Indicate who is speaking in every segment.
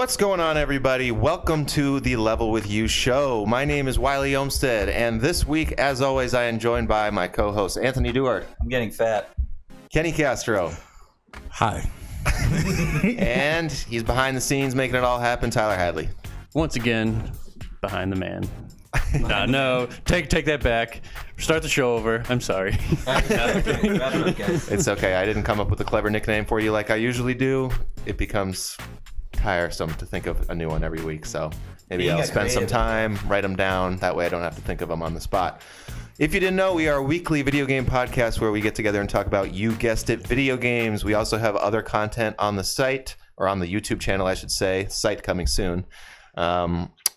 Speaker 1: What's going on, everybody? Welcome to the Level With You show. My name is Wiley Olmstead, and this week, as always, I am joined by my co-host, Anthony Duart.
Speaker 2: I'm getting fat.
Speaker 1: Kenny Castro.
Speaker 3: Hi.
Speaker 1: And he's behind the scenes making it all happen, Tyler Hadley.
Speaker 4: Once again, behind the man. No, take that back. Start the show over. I'm sorry.
Speaker 1: It's okay. I didn't come up with a clever nickname for you like I usually do. It becomes tiresome to think of a new one every week, so maybe I'll spend some time, write them down. That way I don't have to think of them on the spot. If you didn't know, we are a weekly video game podcast where we get together and talk about, you guessed it, video games. We also have other content on the site, or on the YouTube channel, I should say. Site coming soon.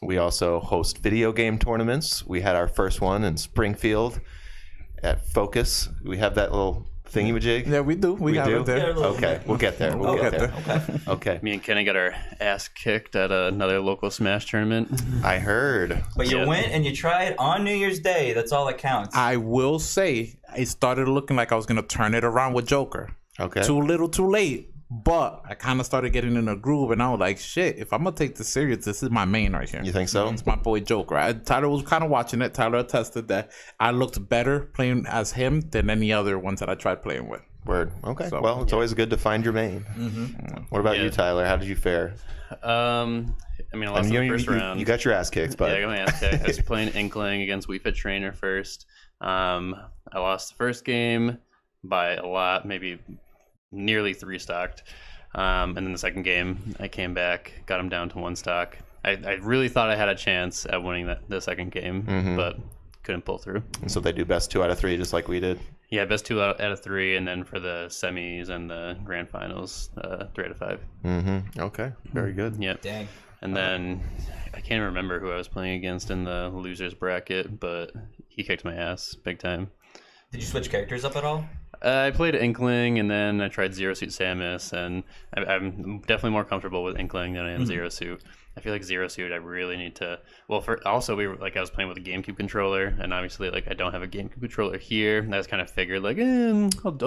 Speaker 1: We also host video game tournaments. We had our first one in Springfield at Focus. We have that little thingy-majig.
Speaker 3: Yeah, we do. We have
Speaker 1: do?
Speaker 3: it there.
Speaker 1: Okay, we'll get there. We'll get there. Okay.
Speaker 4: Me and Kenny got our ass kicked at another local Smash tournament.
Speaker 1: I heard.
Speaker 2: But you went and you tried on New Year's Day. That's all that counts.
Speaker 3: I will say, it started looking like I was going to turn it around with Joker.
Speaker 1: Okay.
Speaker 3: Too little, too late. But I kind of started getting in a groove, and I was like, shit, if I'm going to take this serious, this is my main right here.
Speaker 1: You think so?
Speaker 3: It's my boy Joker. Tyler was kind of watching it. Tyler attested that I looked better playing as him than any other ones that I tried playing with.
Speaker 1: Word. Okay.
Speaker 3: So,
Speaker 1: well, it's always good to find your main.
Speaker 3: Mm-hmm.
Speaker 1: What about you, Tyler? How did you fare?
Speaker 4: I lost in the first round.
Speaker 1: You got your ass kicked, but
Speaker 4: yeah, I got my ass kicked. I was playing Inkling against Wii Fit Trainer first. I lost the first game by a lot, maybe nearly 3 stocked. And then the second game, I came back, got him down to 1 stock. I really thought I had a chance at winning the second game, but couldn't pull through.
Speaker 1: And so they do best 2 out of 3, just like we did.
Speaker 4: Yeah, best 2 out of 3, and then for the semis and the grand finals, 3 out of 5.
Speaker 1: Okay, very good.
Speaker 4: Yep.
Speaker 2: Dang.
Speaker 4: And then I can't remember who I was playing against in the losers bracket, but he kicked my ass big time.
Speaker 2: Did you switch characters up at all?
Speaker 4: I played Inkling, and then I tried Zero Suit Samus, and I'm definitely more comfortable with Inkling than I am Zero Suit. I feel like Zero Suit, I really need to. Well, I was playing with a GameCube controller, and obviously, I don't have a GameCube controller here. And I just kind of figured, I'll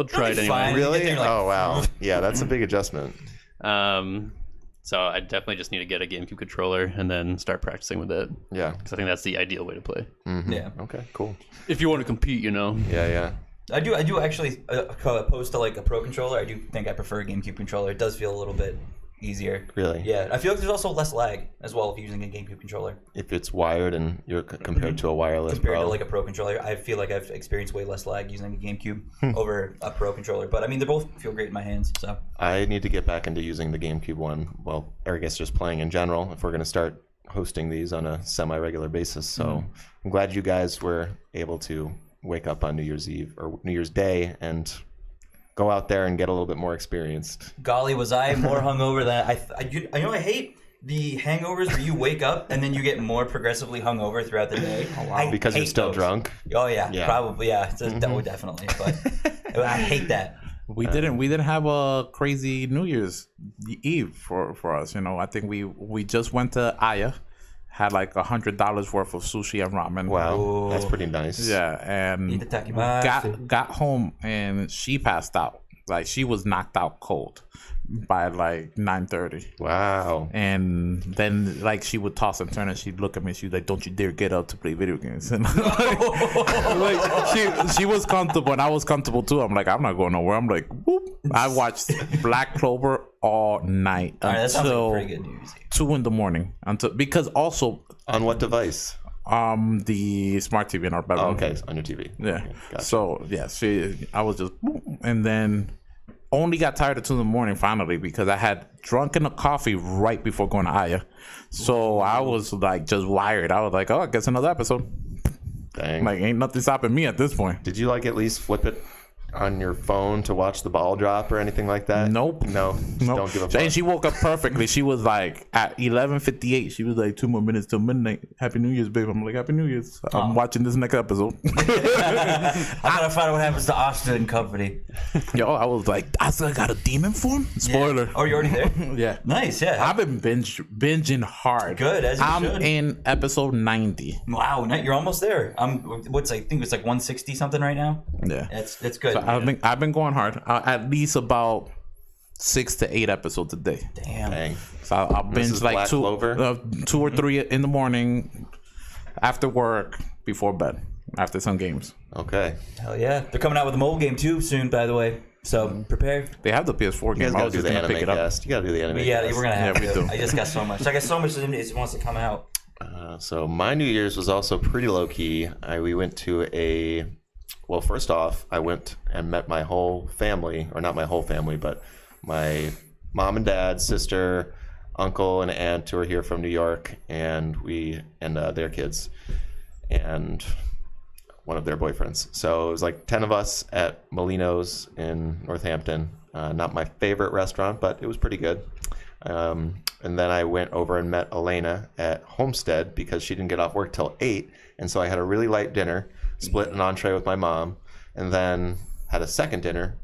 Speaker 4: try it anyway.
Speaker 2: Fine.
Speaker 1: Really?
Speaker 2: There,
Speaker 1: Oh wow. Yeah, that's a big adjustment.
Speaker 4: So I definitely just need to get a GameCube controller and then start practicing with it.
Speaker 1: Yeah.
Speaker 4: Because I think that's the ideal way to play.
Speaker 2: Yeah.
Speaker 1: Okay. Cool.
Speaker 4: If you want to compete,
Speaker 1: Yeah.
Speaker 2: I do actually, opposed to a Pro controller, I do think I prefer a GameCube controller. It does feel a little bit easier.
Speaker 1: Really?
Speaker 2: Yeah. I feel like there's also less lag as well if you're using a GameCube controller.
Speaker 1: If it's wired and you're compared to a wireless
Speaker 2: Compared
Speaker 1: Pro.
Speaker 2: to a Pro controller, I feel like I've experienced way less lag using a GameCube over a Pro controller. But they both feel great in my hands. So
Speaker 1: I need to get back into using the GameCube one. Well, or I guess just playing in general if we're going to start hosting these on a semi-regular basis. So I'm glad you guys were able to wake up on New Year's Eve or New Year's Day and go out there and get a little bit more experienced.
Speaker 2: Golly, was I more hungover than I hate the hangovers where you wake up and then you get more progressively hungover throughout the day.
Speaker 3: Oh, wow.
Speaker 1: Because you're still drunk?
Speaker 2: Oh yeah, probably, yeah. Definitely, but I hate that.
Speaker 3: We didn't have a crazy New Year's Eve for us. I think we just went to Aya, had $100 worth of sushi and ramen.
Speaker 1: Wow,
Speaker 2: Ooh.
Speaker 1: that's pretty nice.
Speaker 3: Yeah, and got home and she passed out. She was knocked out cold by 9:30.
Speaker 1: Wow.
Speaker 3: And then she would toss and turn and she'd look at me and she'd like, don't you dare get up to play video games. And she was comfortable and I was comfortable too. I'm like, I'm not going nowhere. I'm like, whoop. I watched Black Clover all night until 2 a.m. because also
Speaker 1: on what device?
Speaker 3: The smart TV in our bedroom.
Speaker 1: Oh, okay, on your TV.
Speaker 3: Yeah.
Speaker 1: Okay, gotcha.
Speaker 3: So yeah, I was just, and then only got tired at 2 a.m. finally because I had drunken a coffee right before going to Aya. So I was just wired. I was like, oh, I guess another episode.
Speaker 1: Dang.
Speaker 3: Ain't nothing stopping me at this point.
Speaker 1: Did you at least flip it on your phone to watch the ball drop or anything like that?
Speaker 3: Nope.
Speaker 1: No. Don't give a fuck.
Speaker 3: And she woke up perfectly. She was at 11:58. She was 2 more minutes till midnight. Happy New Year's, babe. I'm like, Happy New Year's. I'm watching this next episode.
Speaker 2: I gotta find out what happens to Austin and company.
Speaker 3: Yo, I was like, I still got a demon form? Spoiler.
Speaker 2: Yeah. Oh, you're already there?
Speaker 3: Yeah.
Speaker 2: Nice, yeah.
Speaker 3: I've been binging hard.
Speaker 2: Good, as you
Speaker 3: I'm
Speaker 2: should.
Speaker 3: in episode 90.
Speaker 2: Wow, you're almost there. I think it's 160 something right now.
Speaker 3: Yeah.
Speaker 2: That's good.
Speaker 3: So I've been going hard. At least about 6 to 8 episodes a day.
Speaker 2: Damn.
Speaker 1: Dang.
Speaker 3: So I'll
Speaker 1: This
Speaker 3: binge
Speaker 1: is
Speaker 3: like
Speaker 1: Black Clover?
Speaker 3: 2 or 3 in the morning, after work, before bed, after some games.
Speaker 1: Okay.
Speaker 2: Hell yeah. They're coming out with a mobile game too soon, by the way. So prepare.
Speaker 3: They have the PS4
Speaker 1: You guys
Speaker 3: game. I
Speaker 1: gotta
Speaker 3: was
Speaker 1: do
Speaker 3: just
Speaker 1: the
Speaker 3: gonna pick
Speaker 1: anime
Speaker 3: it up.
Speaker 1: cast. You gotta do the anime
Speaker 2: Yeah,
Speaker 1: cast.
Speaker 2: we're gonna have
Speaker 3: we
Speaker 2: to.
Speaker 3: do.
Speaker 2: I just got so much. I got so much that it wants to come out.
Speaker 1: So my New Year's was also pretty low key. We went to well, first off, I went and met my whole family, or not my whole family, but my mom and dad, sister, uncle, and aunt who are here from New York, and their kids, and one of their boyfriends. So it was like 10 of us at Molino's in Northampton. Not my favorite restaurant, but it was pretty good. And then I went over and met Elena at Homestead because she didn't get off work till 8. And so I had a really light dinner, split an entree with my mom, and then had a second dinner,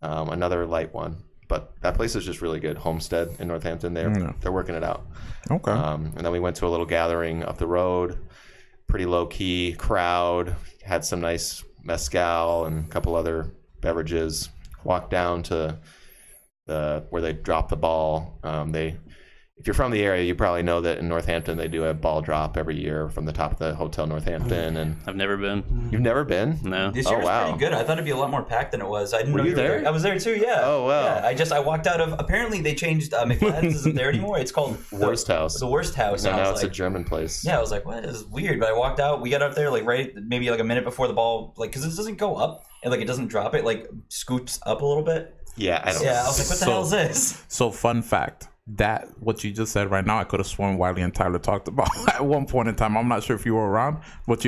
Speaker 1: another light one. But that place is just really good. Homestead in Northampton, they're working it out.
Speaker 3: Okay.
Speaker 1: And then we went to a little gathering up the road, pretty low key crowd, had some nice mezcal and a couple other beverages. Walked down to where they drop the ball. If you're from the area, you probably know that in Northampton they do a ball drop every year from the top of the Hotel Northampton. And
Speaker 4: I've never been.
Speaker 1: you've never been?
Speaker 4: No.
Speaker 2: This year was
Speaker 1: wow.
Speaker 2: pretty good. I thought it'd be a lot more packed than it was. I didn't
Speaker 1: Were
Speaker 2: know
Speaker 1: you there?
Speaker 2: I was there too. Yeah.
Speaker 1: Oh, wow.
Speaker 2: Yeah. I walked out of. Apparently they changed. McLeod's isn't there anymore. It's called
Speaker 1: Worst House.
Speaker 2: The Worst House.
Speaker 1: No,
Speaker 2: And I
Speaker 1: now
Speaker 2: was
Speaker 1: it's a
Speaker 2: like,
Speaker 1: German place.
Speaker 2: yeah, I was like, what? This is weird. But I walked out. We got up there like maybe like a minute before the ball, like because it doesn't go up and like it doesn't drop. It like scoots up a little bit.
Speaker 1: Yeah, I don't
Speaker 2: Yeah, I was like, what the
Speaker 3: So-
Speaker 2: hell is this?
Speaker 3: So fun fact, that what you just said right now, I could have sworn Wiley and Tyler talked about at one point in time. I'm not sure if you were around. About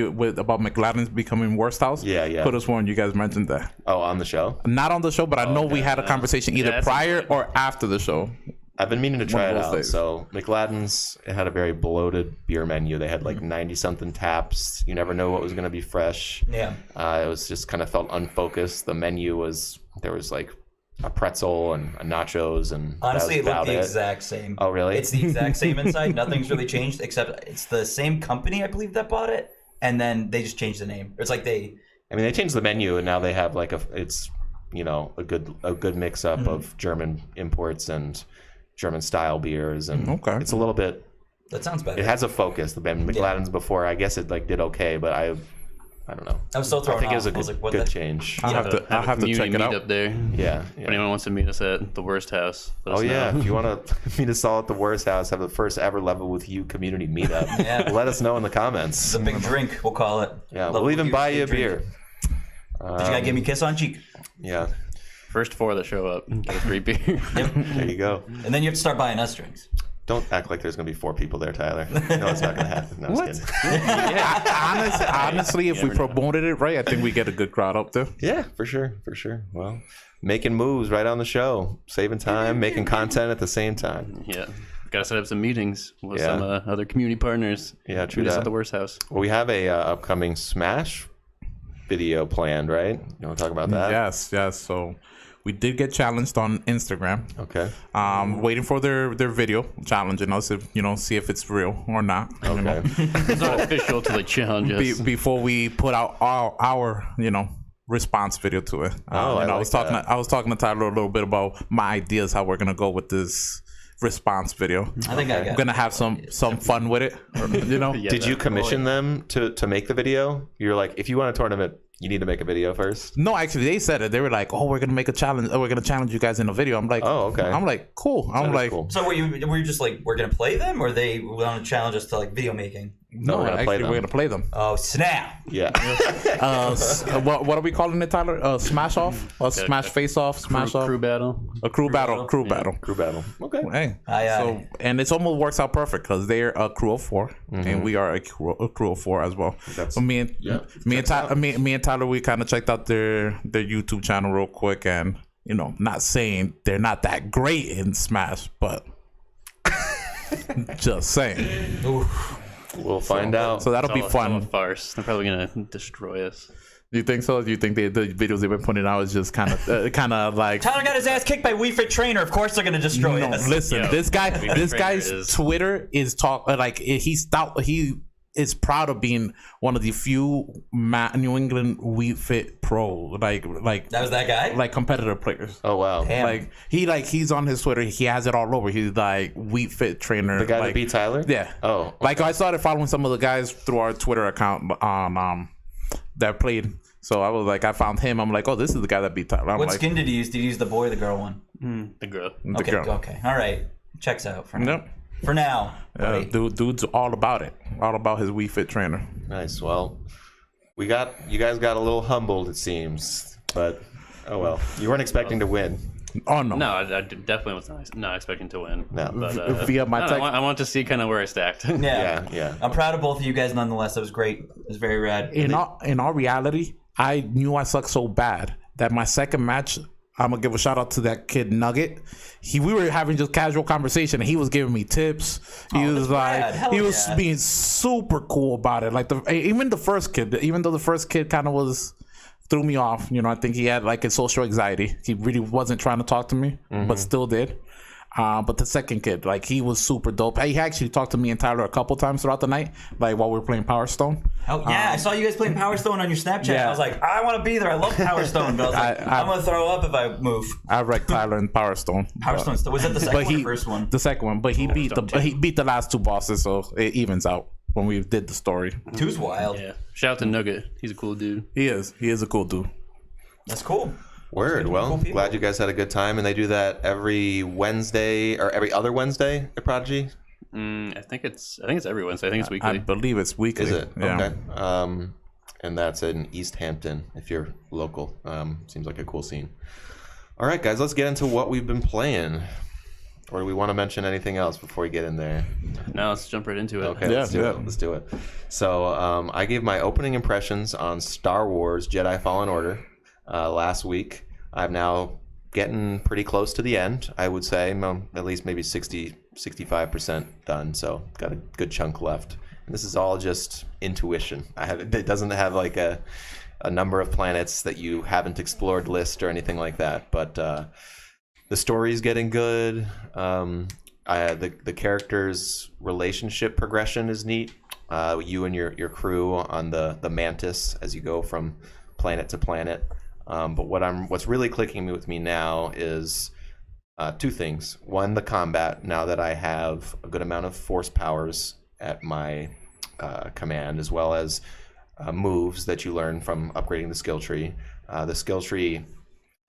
Speaker 3: McLaren's becoming Worst House.
Speaker 1: Yeah.
Speaker 3: Could have sworn you guys mentioned that.
Speaker 1: Oh, on the show?
Speaker 3: Not on the show, but I know we had a conversation either
Speaker 4: that's
Speaker 3: prior or after the show.
Speaker 1: I've been meaning to try
Speaker 3: One
Speaker 1: it
Speaker 3: of those
Speaker 1: out.
Speaker 3: days.
Speaker 1: So McLaden's, it had a very bloated beer menu. They had like 90-something taps. You never know what was going to be fresh.
Speaker 2: Yeah.
Speaker 1: It was just kind of felt unfocused. The menu there was like a pretzel and a nachos, and
Speaker 2: Honestly,
Speaker 1: that
Speaker 2: it
Speaker 1: was
Speaker 2: looked
Speaker 1: about
Speaker 2: the
Speaker 1: it.
Speaker 2: exact same.
Speaker 1: Oh, really?
Speaker 2: It's the exact same inside. Nothing's really changed except it's the same company, I believe, that bought it, and then they just changed the name. It's like they.
Speaker 1: I mean, they changed the menu, and now they have like it's a good mix up of German imports and German style beers, and
Speaker 3: Okay.
Speaker 1: it's a little bit.
Speaker 2: That sounds better.
Speaker 1: It has a focus. The McLaden's before, I guess it like did okay, but I don't know.
Speaker 2: I was so thrown
Speaker 1: I think
Speaker 2: off.
Speaker 1: it was a
Speaker 2: I was like, what
Speaker 1: good
Speaker 2: the?
Speaker 1: change.
Speaker 3: I'll have to
Speaker 4: community
Speaker 3: check it out.
Speaker 4: meetup there.
Speaker 1: Yeah.
Speaker 4: If anyone wants to meet us at the Worst House, let us
Speaker 1: Oh yeah,
Speaker 4: know.
Speaker 1: if you want to meet us all at the Worst House, have the first ever Level With You community meetup.
Speaker 2: Yeah.
Speaker 1: Let us know in the comments.
Speaker 2: The big drink, we'll call it.
Speaker 1: Yeah,
Speaker 2: Level
Speaker 1: we'll even
Speaker 2: with
Speaker 1: buy you a
Speaker 2: big
Speaker 1: beer.
Speaker 2: drink. But you gotta give me a kiss on cheek,
Speaker 1: Yeah,
Speaker 4: First 4 that show up get a free beer.
Speaker 1: there you go.
Speaker 2: and then you have to start buying us drinks.
Speaker 1: Don't act like there's gonna be 4 people there, Tyler. No, it's not gonna happen. No, I'm just kidding.
Speaker 3: Honestly, if we promoted it right, I think we get a good crowd up there.
Speaker 1: Yeah, for sure. Well, making moves right on the show, saving time, making content at the same time.
Speaker 4: Yeah. Got to set up some meetings with
Speaker 1: Yeah.
Speaker 4: some other community partners.
Speaker 1: Yeah, true
Speaker 4: Meet us
Speaker 1: that.
Speaker 4: at the Worst House.
Speaker 1: Well, we have a upcoming Smash video planned, right? You want to talk about that?
Speaker 3: Yes. So we did get challenged on Instagram.
Speaker 1: Okay.
Speaker 3: Waiting for their video challenging us, if see if it's real or not. you know.
Speaker 1: Okay.
Speaker 4: It's not official till they challenge us.
Speaker 3: Before we put out our response video to it.
Speaker 1: Oh, I
Speaker 3: was
Speaker 1: like
Speaker 3: talking.
Speaker 1: that.
Speaker 3: I was talking to Tyler a little bit about my ideas how we're gonna go with this response video.
Speaker 2: I think I
Speaker 3: I'm
Speaker 2: got.
Speaker 3: gonna have some fun with it.
Speaker 4: Yeah,
Speaker 1: Did you commission them to make the video? You're like, if you want a tournament, you need to make a video first.
Speaker 3: No, actually, they said it. They were like, "Oh, we're gonna make a challenge. We're gonna challenge you guys in a video." I'm like,
Speaker 1: Oh, okay.
Speaker 3: I'm like, cool. I'm
Speaker 1: That is
Speaker 3: like,
Speaker 1: cool.
Speaker 2: So were you just like, we're gonna play them, or they want to challenge us to like video making?
Speaker 3: no,
Speaker 1: we're gonna
Speaker 3: actually,
Speaker 1: play them.
Speaker 3: we're gonna play them.
Speaker 2: Oh snap!
Speaker 1: Yeah.
Speaker 3: What are we calling it, Tyler? Smash off? Smash face off? Smash off?
Speaker 4: Crew battle.
Speaker 3: A crew battle. Crew battle.
Speaker 1: Crew battle. Okay.
Speaker 3: Hey,
Speaker 2: Aye, aye.
Speaker 3: so and it almost works out perfect because they're a crew of 4 and we are a crew of 4 as well. So me and Tyler, we kind of checked out their YouTube channel real quick, and not saying they're not that great in Smash, but just saying.
Speaker 2: Oof.
Speaker 1: We'll find out.
Speaker 3: So that'll be
Speaker 4: It's all a
Speaker 3: fun.
Speaker 4: farce. They're probably gonna destroy us.
Speaker 3: Do you think so? Do you think the videos they've been putting out is just kind of like?
Speaker 2: Tyler got his ass kicked by Wii Fit Trainer. Of course they're gonna destroy
Speaker 3: No,
Speaker 2: us.
Speaker 3: listen.
Speaker 4: Yo,
Speaker 3: this
Speaker 4: Trainer
Speaker 3: guy's
Speaker 4: is-
Speaker 3: Twitter is talk like he's stout. He is proud of being one of the few New England Wii Fit Pro, like
Speaker 2: that was that guy,
Speaker 3: like competitor players.
Speaker 1: Oh wow!
Speaker 2: Damn.
Speaker 3: He's on his Twitter. He has it all over. He's like Wii Fit trainer.
Speaker 1: The guy that beat Tyler.
Speaker 3: Yeah.
Speaker 1: Oh. Okay.
Speaker 3: Like I started following some of the guys through our Twitter account on that played. So I was like, I found him. I'm like, oh, this is the guy that beat Tyler.
Speaker 2: What skin did he use? Did he use the boy or the girl one?
Speaker 4: The girl.
Speaker 2: Okay. All right. Checks out for now.
Speaker 3: Yep.
Speaker 2: For now.
Speaker 3: Dude's all about it. All about his Wii Fit trainer.
Speaker 1: Nice. Well, you guys got a little humbled, it seems, but oh well. You weren't expecting to win.
Speaker 3: Oh no.
Speaker 4: No, I definitely was not expecting to win.
Speaker 1: No.
Speaker 4: But,
Speaker 3: Via my tech.
Speaker 4: I want to see kind of where I stacked.
Speaker 1: Yeah.
Speaker 2: I'm proud of both of you guys nonetheless. That was great. It was very rad.
Speaker 3: In all reality, I knew I sucked so bad that my second match, I'm gonna give a shout out to that kid Nugget. We were having just casual conversation, and he was giving me tips. He was being super cool about it. Like even the first kid, even though the first kid kind of threw me off. I think he had like a social anxiety. He really wasn't trying to talk to me, but still did. But the second kid, like, he was super dope. He actually talked to me and Tyler a couple times throughout the night, like while we were playing Power Stone.
Speaker 2: Oh yeah, I saw you guys playing Power Stone on your Snapchat.
Speaker 3: Yeah.
Speaker 2: I was like, I want to be there. I love Power Stone, but I was like, I'm gonna throw up if I move.
Speaker 3: I wrecked Tyler in Power Stone.
Speaker 2: Power Stone. Was that the second one or first one?
Speaker 3: The second one, but he beat the last two bosses, so it evens out when we did the story.
Speaker 2: Two's wild.
Speaker 4: Yeah. Shout out to Nugget. He's a cool dude.
Speaker 3: He is a cool dude.
Speaker 2: That's cool.
Speaker 1: Word. Well,
Speaker 2: cool people.
Speaker 1: glad you guys had a good time, and they do that every Wednesday or every other Wednesday at Prodigy.
Speaker 4: I think it's every Wednesday. I think it's weekly.
Speaker 3: I believe it's weekly.
Speaker 1: Is it?
Speaker 3: Yeah.
Speaker 1: Okay. And that's in East Hampton if you're local. Seems like a cool scene. All right, guys, let's get into what we've been playing. Or do we want to mention anything else before we get in there?
Speaker 4: Now let's jump right into it.
Speaker 1: Okay, let's do it. Let's do it. So I gave my opening impressions on Star Wars Jedi Fallen Order last week. I'm now getting pretty close to the end, I would say. I'm at least maybe 65% done, so got a good chunk left. And this is all just intuition. It doesn't have like a number of planets that you haven't explored list or anything like that, but the story's getting good. The characters' relationship progression is neat. You and your crew on the Mantis as you go from planet to planet. But what's really clicking with me now is two things. One, the combat. Now that I have a good amount of force powers at my command, as well as moves that you learn from upgrading the skill tree. The skill tree,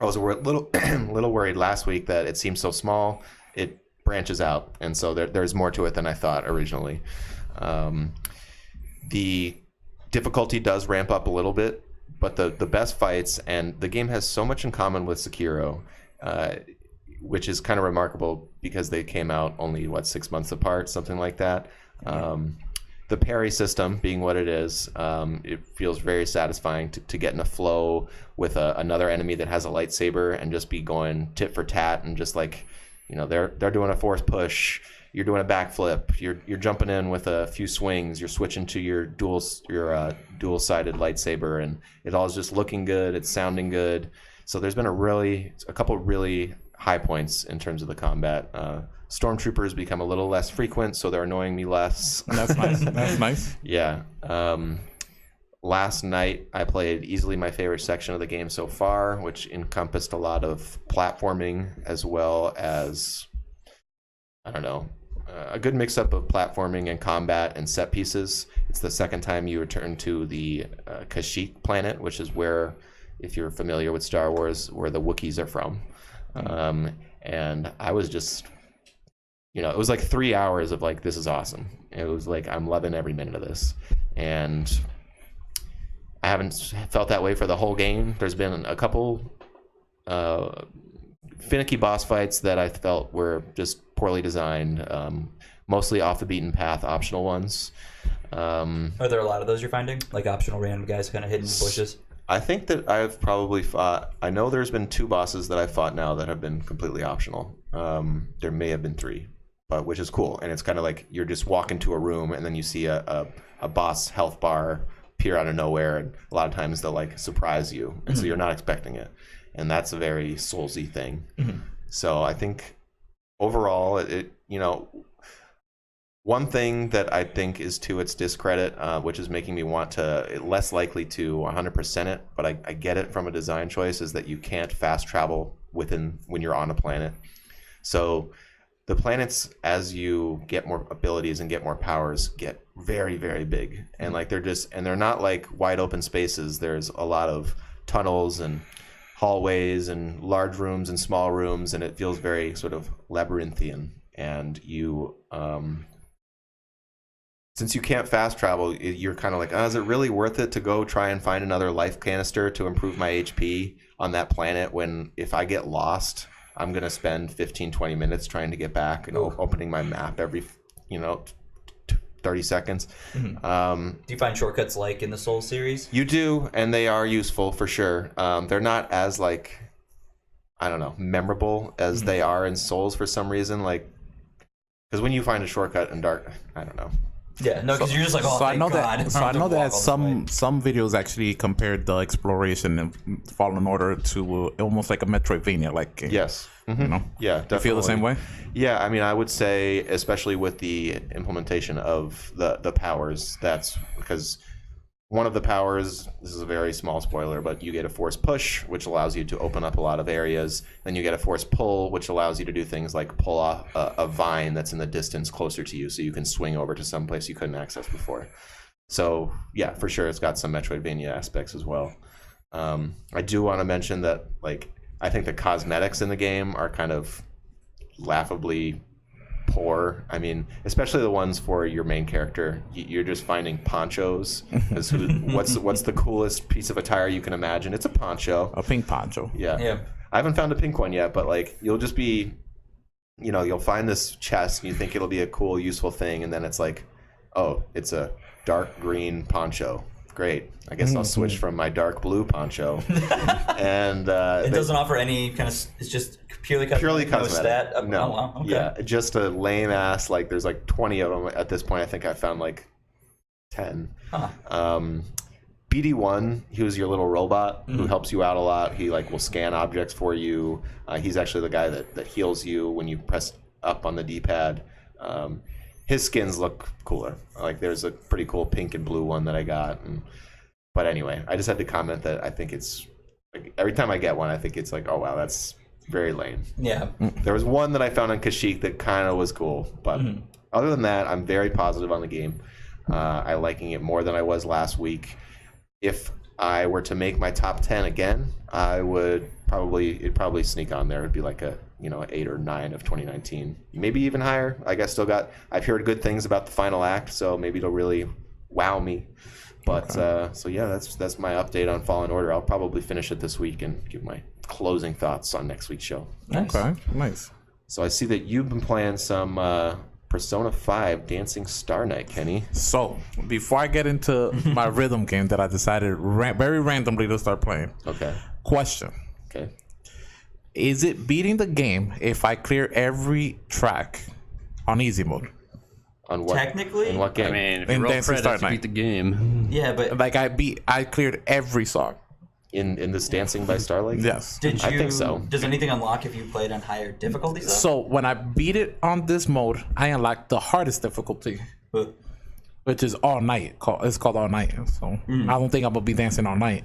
Speaker 1: I was a little worried last week that it seems so small. It branches out, and so there's more to it than I thought originally. The difficulty does ramp up a little bit. But the best fights, and the game has so much in common with Sekiro, which is kind of remarkable because they came out only, 6 months apart, something like that. The parry system being what it is, it feels very satisfying to get in a flow with another enemy that has a lightsaber and just be going tit for tat and just like, they're doing a force push. You're doing a backflip. You're jumping in with a few swings. You're switching to your dual-sided lightsaber, and it all is just looking good. It's sounding good. So there's been a couple really high points in terms of the combat. Stormtroopers become a little less frequent, so they're annoying me less.
Speaker 3: That's nice. That's nice.
Speaker 1: Yeah. Last night I played easily my favorite section of the game so far, which encompassed a lot of platforming as well as, I don't know, a good mix-up of platforming and combat and set pieces. It's the second time you return to the Kashyyyk planet, which is where, if you're familiar with Star Wars, where the Wookiees are from. And I was just, it was like 3 hours of like, this is awesome. It was like, I'm loving every minute of this. And I haven't felt that way for the whole game. There's been a couple finicky boss fights that I felt were just poorly designed, mostly off the beaten path, optional ones.
Speaker 2: Are there a lot of those you're finding? Like optional random guys kind of hidden in the bushes?
Speaker 1: I think that I've probably fought, I know there's been 2 bosses that I've fought now that have been completely optional. There may have been 3, but which is cool. And it's kind of like you're just walking to a room and then you see a boss health bar appear out of nowhere, and a lot of times they'll like surprise you, and so you're not expecting it. And that's a very Soulsy thing. So I think overall, One thing that I think is to its discredit, which is making me want to less likely to 100% it, but I get it from a design choice, is that you can't fast travel when you're on a planet. So the planets, as you get more abilities and get more powers, get very, very big, and like they're not like wide open spaces. There's a lot of tunnels and hallways and large rooms and small rooms, and it feels very sort of labyrinthian. And you since you can't fast travel, you're kind of like, is it really worth it to go try and find another life canister to improve my HP on that planet when if I get lost, I'm going to spend 15-20 minutes trying to get back and opening my map every 30 seconds.
Speaker 2: Do you find shortcuts like in the Souls series?
Speaker 1: You do, and they are useful for sure. They're not as like, I don't know, memorable as they are in Souls for some reason. Like, because when you find a shortcut in Dark, I don't know.
Speaker 2: Yeah, no, because you're just like, oh, thank God.
Speaker 3: I know that some videos actually compared the exploration in Fallen Order to almost like a Metroidvania, like
Speaker 1: yes,
Speaker 3: you know,
Speaker 1: yeah, definitely.
Speaker 3: You feel the same way?
Speaker 1: Yeah, I mean, I would say, especially with the implementation of the powers, that's because one of the powers, this is a very small spoiler, but you get a force push, which allows you to open up a lot of areas. Then you get a force pull, which allows you to do things like pull off a vine that's in the distance closer to you, so you can swing over to some place you couldn't access before. So yeah, for sure, it's got some Metroidvania aspects as well. I do want to mention that, like, I think the cosmetics in the game are kind of laughably poor. I mean, especially the ones for your main character. You're just finding ponchos. Because what's the coolest piece of attire you can imagine? It's a poncho.
Speaker 3: A pink poncho.
Speaker 1: Yeah. I haven't found a pink one yet, but like you'll just be, you'll find this chest and you think it'll be a cool, useful thing, and then it's like, oh, it's a dark green poncho. Great. I guess I'll switch from my dark blue poncho. And
Speaker 2: it doesn't offer any kind of. It's just purely cosmetic.
Speaker 1: No.
Speaker 2: Oh, wow. Okay.
Speaker 1: Yeah, just a lame ass. Like there's like 20 of them at this point. I think I found like 10.
Speaker 2: Huh.
Speaker 1: BD1, he was your little robot who helps you out a lot. He like will scan objects for you. He's actually the guy that heals you when you press up on the D-pad. His skins look cooler. Like there's a pretty cool pink and blue one that I got. But anyway, I just had to comment that I think it's like, every time I get one, I think it's like, oh wow, that's very lame.
Speaker 2: Yeah.
Speaker 1: There was one that I found on Kashyyyk that kind of was cool, but other than that, I'm very positive on the game. I'm liking it more than I was last week. If I were to make my top 10 again, it'd probably sneak on there. It'd be like a 8 or 9 of 2019, maybe even higher. I've heard good things about the final act, so maybe it'll really wow me. But so yeah, that's my update on Fallen Order. I'll probably finish it this week and give my closing thoughts on next week's show.
Speaker 2: Nice.
Speaker 3: Okay, nice.
Speaker 1: So I see that you've been playing some Persona 5 Dancing Star Night, Kenny.
Speaker 3: So before I get into my rhythm game that I decided very randomly to start playing.
Speaker 1: Okay.
Speaker 3: Question.
Speaker 1: Okay.
Speaker 3: Is it beating the game if I clear every track on easy mode?
Speaker 1: On what?
Speaker 2: Technically?
Speaker 1: In what game?
Speaker 4: I mean, if
Speaker 3: In
Speaker 4: you roll
Speaker 3: Dancing
Speaker 4: credits,
Speaker 3: Star
Speaker 4: you beat the game.
Speaker 2: Yeah, but
Speaker 3: Like I cleared every song.
Speaker 1: In this Dancing by Starlight?
Speaker 3: Yes.
Speaker 1: I think so.
Speaker 2: Does anything unlock if you played on higher difficulties? Though?
Speaker 3: So when I beat it on this mode, I unlocked the hardest difficulty, which is all night. It's called all night. So I don't think I'm gonna be dancing all night.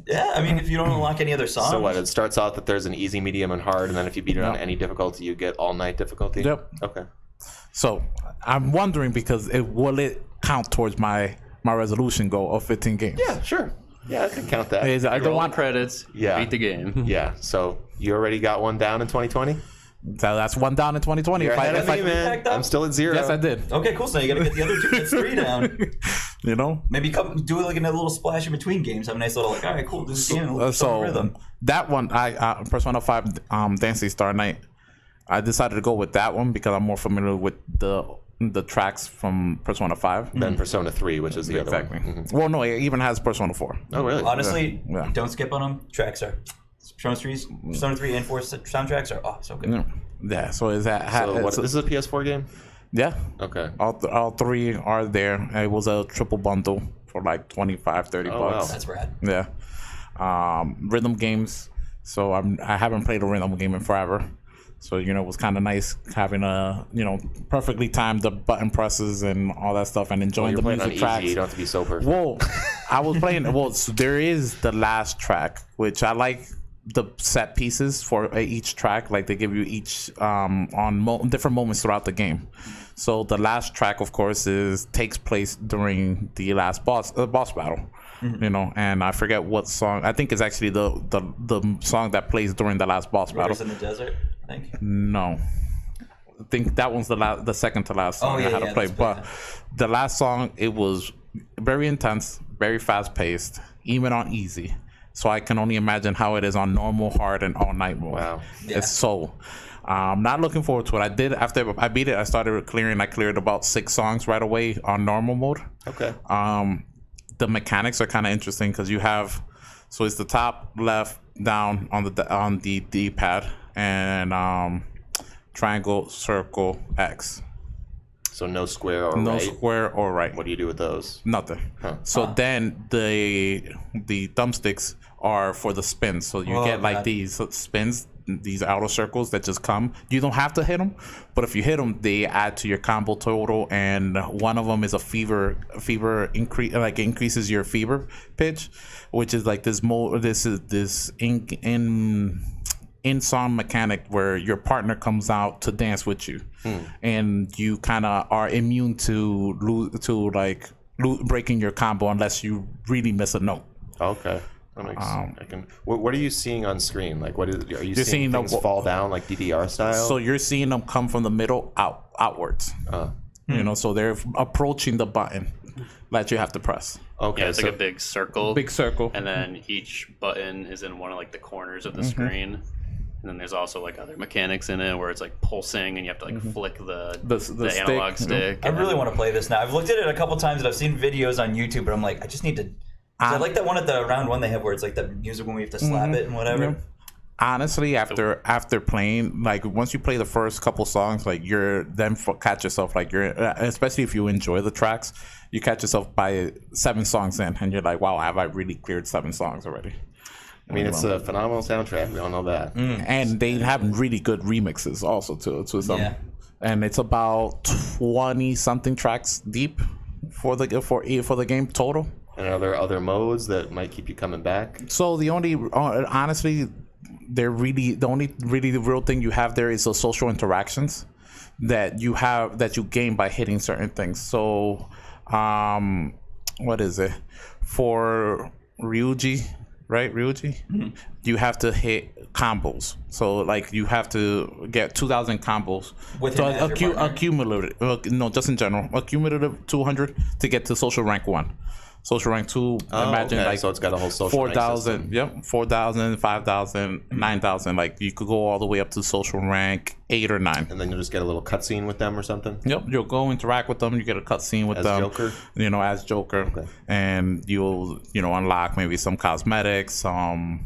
Speaker 2: Yeah, I mean, if you don't unlock any other songs.
Speaker 1: So what? It starts out that there's an easy, medium, and hard, and then if you beat it on any difficulty, you get all night difficulty?
Speaker 3: Yep.
Speaker 1: Okay.
Speaker 3: So I'm wondering because will it count towards my resolution goal of 15 games?
Speaker 1: Yeah, sure. Yeah, I can count that.
Speaker 3: I don't
Speaker 4: Roll
Speaker 3: want
Speaker 4: credits,
Speaker 1: Yeah.
Speaker 4: beat the game.
Speaker 1: Yeah, so you already got one down in 2020?
Speaker 3: So that's one down in 2020.
Speaker 1: You're ahead of me,
Speaker 2: you
Speaker 1: man.
Speaker 2: packed up?
Speaker 1: I'm still at 0.
Speaker 3: Yes, I did.
Speaker 2: Okay, cool. So now you gotta get the other two. That's 3 down.
Speaker 3: You know.
Speaker 2: Maybe do it like in a little splash in between games. Have a nice little like, all right, cool. Do this game. And a
Speaker 3: So
Speaker 2: rhythm.
Speaker 3: that one, I Persona 5 Dancing Star Night. I decided to go with that one because I'm more familiar with the tracks from Persona 5.
Speaker 1: Then Persona 3, which is the other
Speaker 3: Exactly.
Speaker 1: one.
Speaker 3: Well, no, it even has Persona 4.
Speaker 1: Oh, really?
Speaker 2: Honestly,
Speaker 3: Yeah.
Speaker 2: don't skip on them. Tracks are Persona 3 and 4 soundtracks are so good.
Speaker 3: Yeah. So is that?
Speaker 1: So this is a PS4 game?
Speaker 3: Yeah.
Speaker 1: Okay.
Speaker 3: All three are there. It was a triple bundle for like 25, 30
Speaker 1: Oh,
Speaker 3: bucks.
Speaker 1: wow.
Speaker 2: That's rad.
Speaker 3: Yeah. Rhythm games. So I haven't played a rhythm game in forever. So, you know, it was kind of nice having a, you know, perfectly timed the button presses and all that stuff and enjoying the music tracks.
Speaker 1: You don't have to be so perfect.
Speaker 3: Well, I was playing. Well, so there is the last track, which I like the set pieces for each track. Like they give you each on different moments throughout the game. So the last track, of course, takes place during the last boss battle. You know, and I forget what song. I think it's actually the song that plays during the last boss battle.
Speaker 2: Rivers in the Desert, I think.
Speaker 3: No, I think that one's the second to last song I had to play. But the last song, it was very intense, very fast paced, even on easy. So I can only imagine how it is on normal, hard, and all night mode.
Speaker 1: Wow,
Speaker 3: it's so. I'm not looking forward to it. I did after I beat it. I started clearing. I cleared about 6 songs right away on normal mode.
Speaker 1: Okay.
Speaker 3: The mechanics are kind of interesting because you have, so it's the top, left, down on the D-pad, and triangle, circle, X.
Speaker 1: So no square or
Speaker 3: no
Speaker 1: right?
Speaker 3: square or right.
Speaker 1: What do you do with those?
Speaker 3: Nothing. So then the thumbsticks are for the spins. So you get like these spins, these outer circles that just come. You don't have to hit them, but if you hit them, they add to your combo total. And one of them is a fever increase, like increases your fever pitch, which is like this in song mechanic where your partner comes out to dance with you, and you kind of are immune to breaking your combo unless you really miss a note.
Speaker 1: Okay. That makes, I can. What are you seeing on screen? Like, are you seeing things fall down like DDR style?
Speaker 3: So you're seeing them come from the middle outwards. You know, so they're approaching the button that you have to press.
Speaker 1: Okay,
Speaker 4: yeah, it's like a big circle.
Speaker 3: Big circle.
Speaker 4: And then each button is in one of like the corners of the screen. And then there's also like other mechanics in it where it's like pulsing and you have to like flick the analog stick.
Speaker 2: I really want to play this now. I've looked at it a couple times and I've seen videos on YouTube, but I'm like, I just need to. I like that one at the round one they have where it's like the music when we have to slap it and whatever.
Speaker 3: Honestly, after playing, like once you play the first couple songs, like catch yourself, like especially if you enjoy the tracks, you catch yourself by 7 songs in and you're like, wow, have I really cleared 7 songs already?
Speaker 1: I mean, it's a phenomenal soundtrack. We all know that.
Speaker 3: And they have really good remixes also to some. Yeah. And it's about 20 something tracks deep for the game total.
Speaker 1: And are there other modes that might keep you coming back?
Speaker 3: So the only, honestly, the real thing you have there is the social interactions that you gain by hitting certain things. So, what is it? For Ryuji, right? Ryuji, you have to hit combos. So like you have to get 2,000 combos. Accumulative, no, just in general, accumulative 200 to get to social rank 1. Social rank 2, imagine like
Speaker 1: so it's got a whole social
Speaker 3: 4,000, yep, 4,000, 5,000, 9,000. Like you could go all the way up to social rank 8 or 9.
Speaker 1: And then you'll just get a little cutscene with them or something?
Speaker 3: Yep, you'll go interact with them, you get a cutscene with them.
Speaker 1: As Joker?
Speaker 3: As Joker. Okay. And you'll, unlock maybe some cosmetics, a